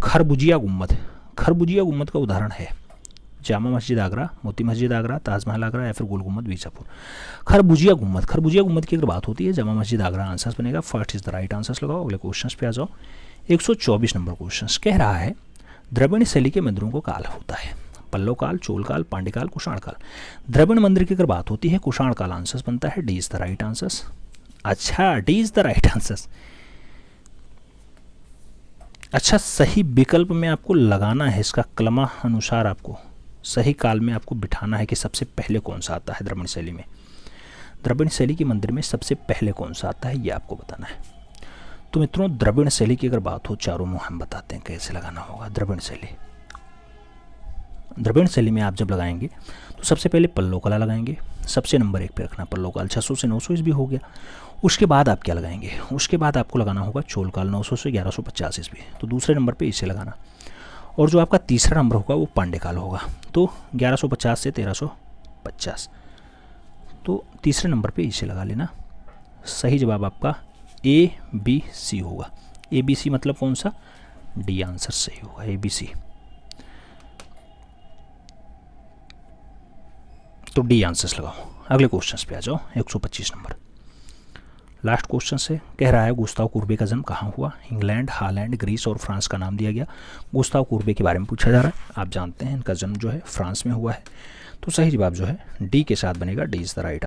खरबूजिया गुम्मद। खरबूजिया गुम्मद का उदाहरण है जामा मस्जिद आगरा, मोती मस्जिद आगरा, ताजमहल आगरा या फिर गोल गुम्मद बीजापुर? खरबूजिया गुम्मद, खरबूजिया गुम्मद की अगर बात होती है जामा मस्जिद आगरा आंसर बनेगा। First is the right answer लगाओ। अगले क्वेश्चन पे आ जाओ। 124 नंबर क्वेश्चन कह रहा है द्रविड़ शैली के मंदिरों को काल होता है? पल्लव काल, चोल काल, पांड्य काल, कुषाण काल? द्रविड़ मंदिर की अगर बात होती है कुषाण काल आंसर बनता है। D is the right answer. अच्छा, D is the right answer. अच्छा, सही विकल्प में आपको लगाना है, इसका कलमा अनुसार आपको सही काल में आपको बिठाना है कि सबसे पहले कौन सा आता है द्रविड़ शैली में। द्रविड़ शैली के मंदिर में सबसे पहले कौन सा आता है ये आपको बताना है। तो मित्रों द्रविड़ शैली की अगर बात हो चारों मुँह हम बताते हैं कैसे लगाना होगा। द्रविड़ शैली द्रविड़ शैली में आप जब लगाएंगे तो सबसे पहले पल्लो कला लगाएंगे, सबसे नंबर 1 पे रखना पल्लो काल 600 से 900 ईस्वी हो गया। उसके बाद आप क्या लगाएंगे, उसके बाद आपको लगाना होगा चोल काल 900 से 1150 ईस्वी, तो दूसरे नंबर पे इसे लगाना। और जो आपका तीसरा नंबर होगा वो पांडे काल होगा, तो 1150 से 1350, तो तीसरे नंबर पे इसे लगा लेना। सही जवाब आपका ABC होगा। ABC मतलब कौन सा, डी आंसर सही होगा, ABC। तो डी आंसर्स लगाओ। अगले क्वेश्चन पे आ जाओ, 125 नंबर लास्ट क्वेश्चन से कह रहा है गुस्ताव कुर्बे का जन्म कहाँ हुआ। इंग्लैंड, हालैंड, ग्रीस और फ्रांस का नाम दिया गया। गुस्ताव कुर्बे के बारे में पूछा जा रहा है। आप जानते हैं इनका जन्म जो है फ्रांस में हुआ है, तो सही जवाब जो है डी के साथ बनेगा, डी इज द राइट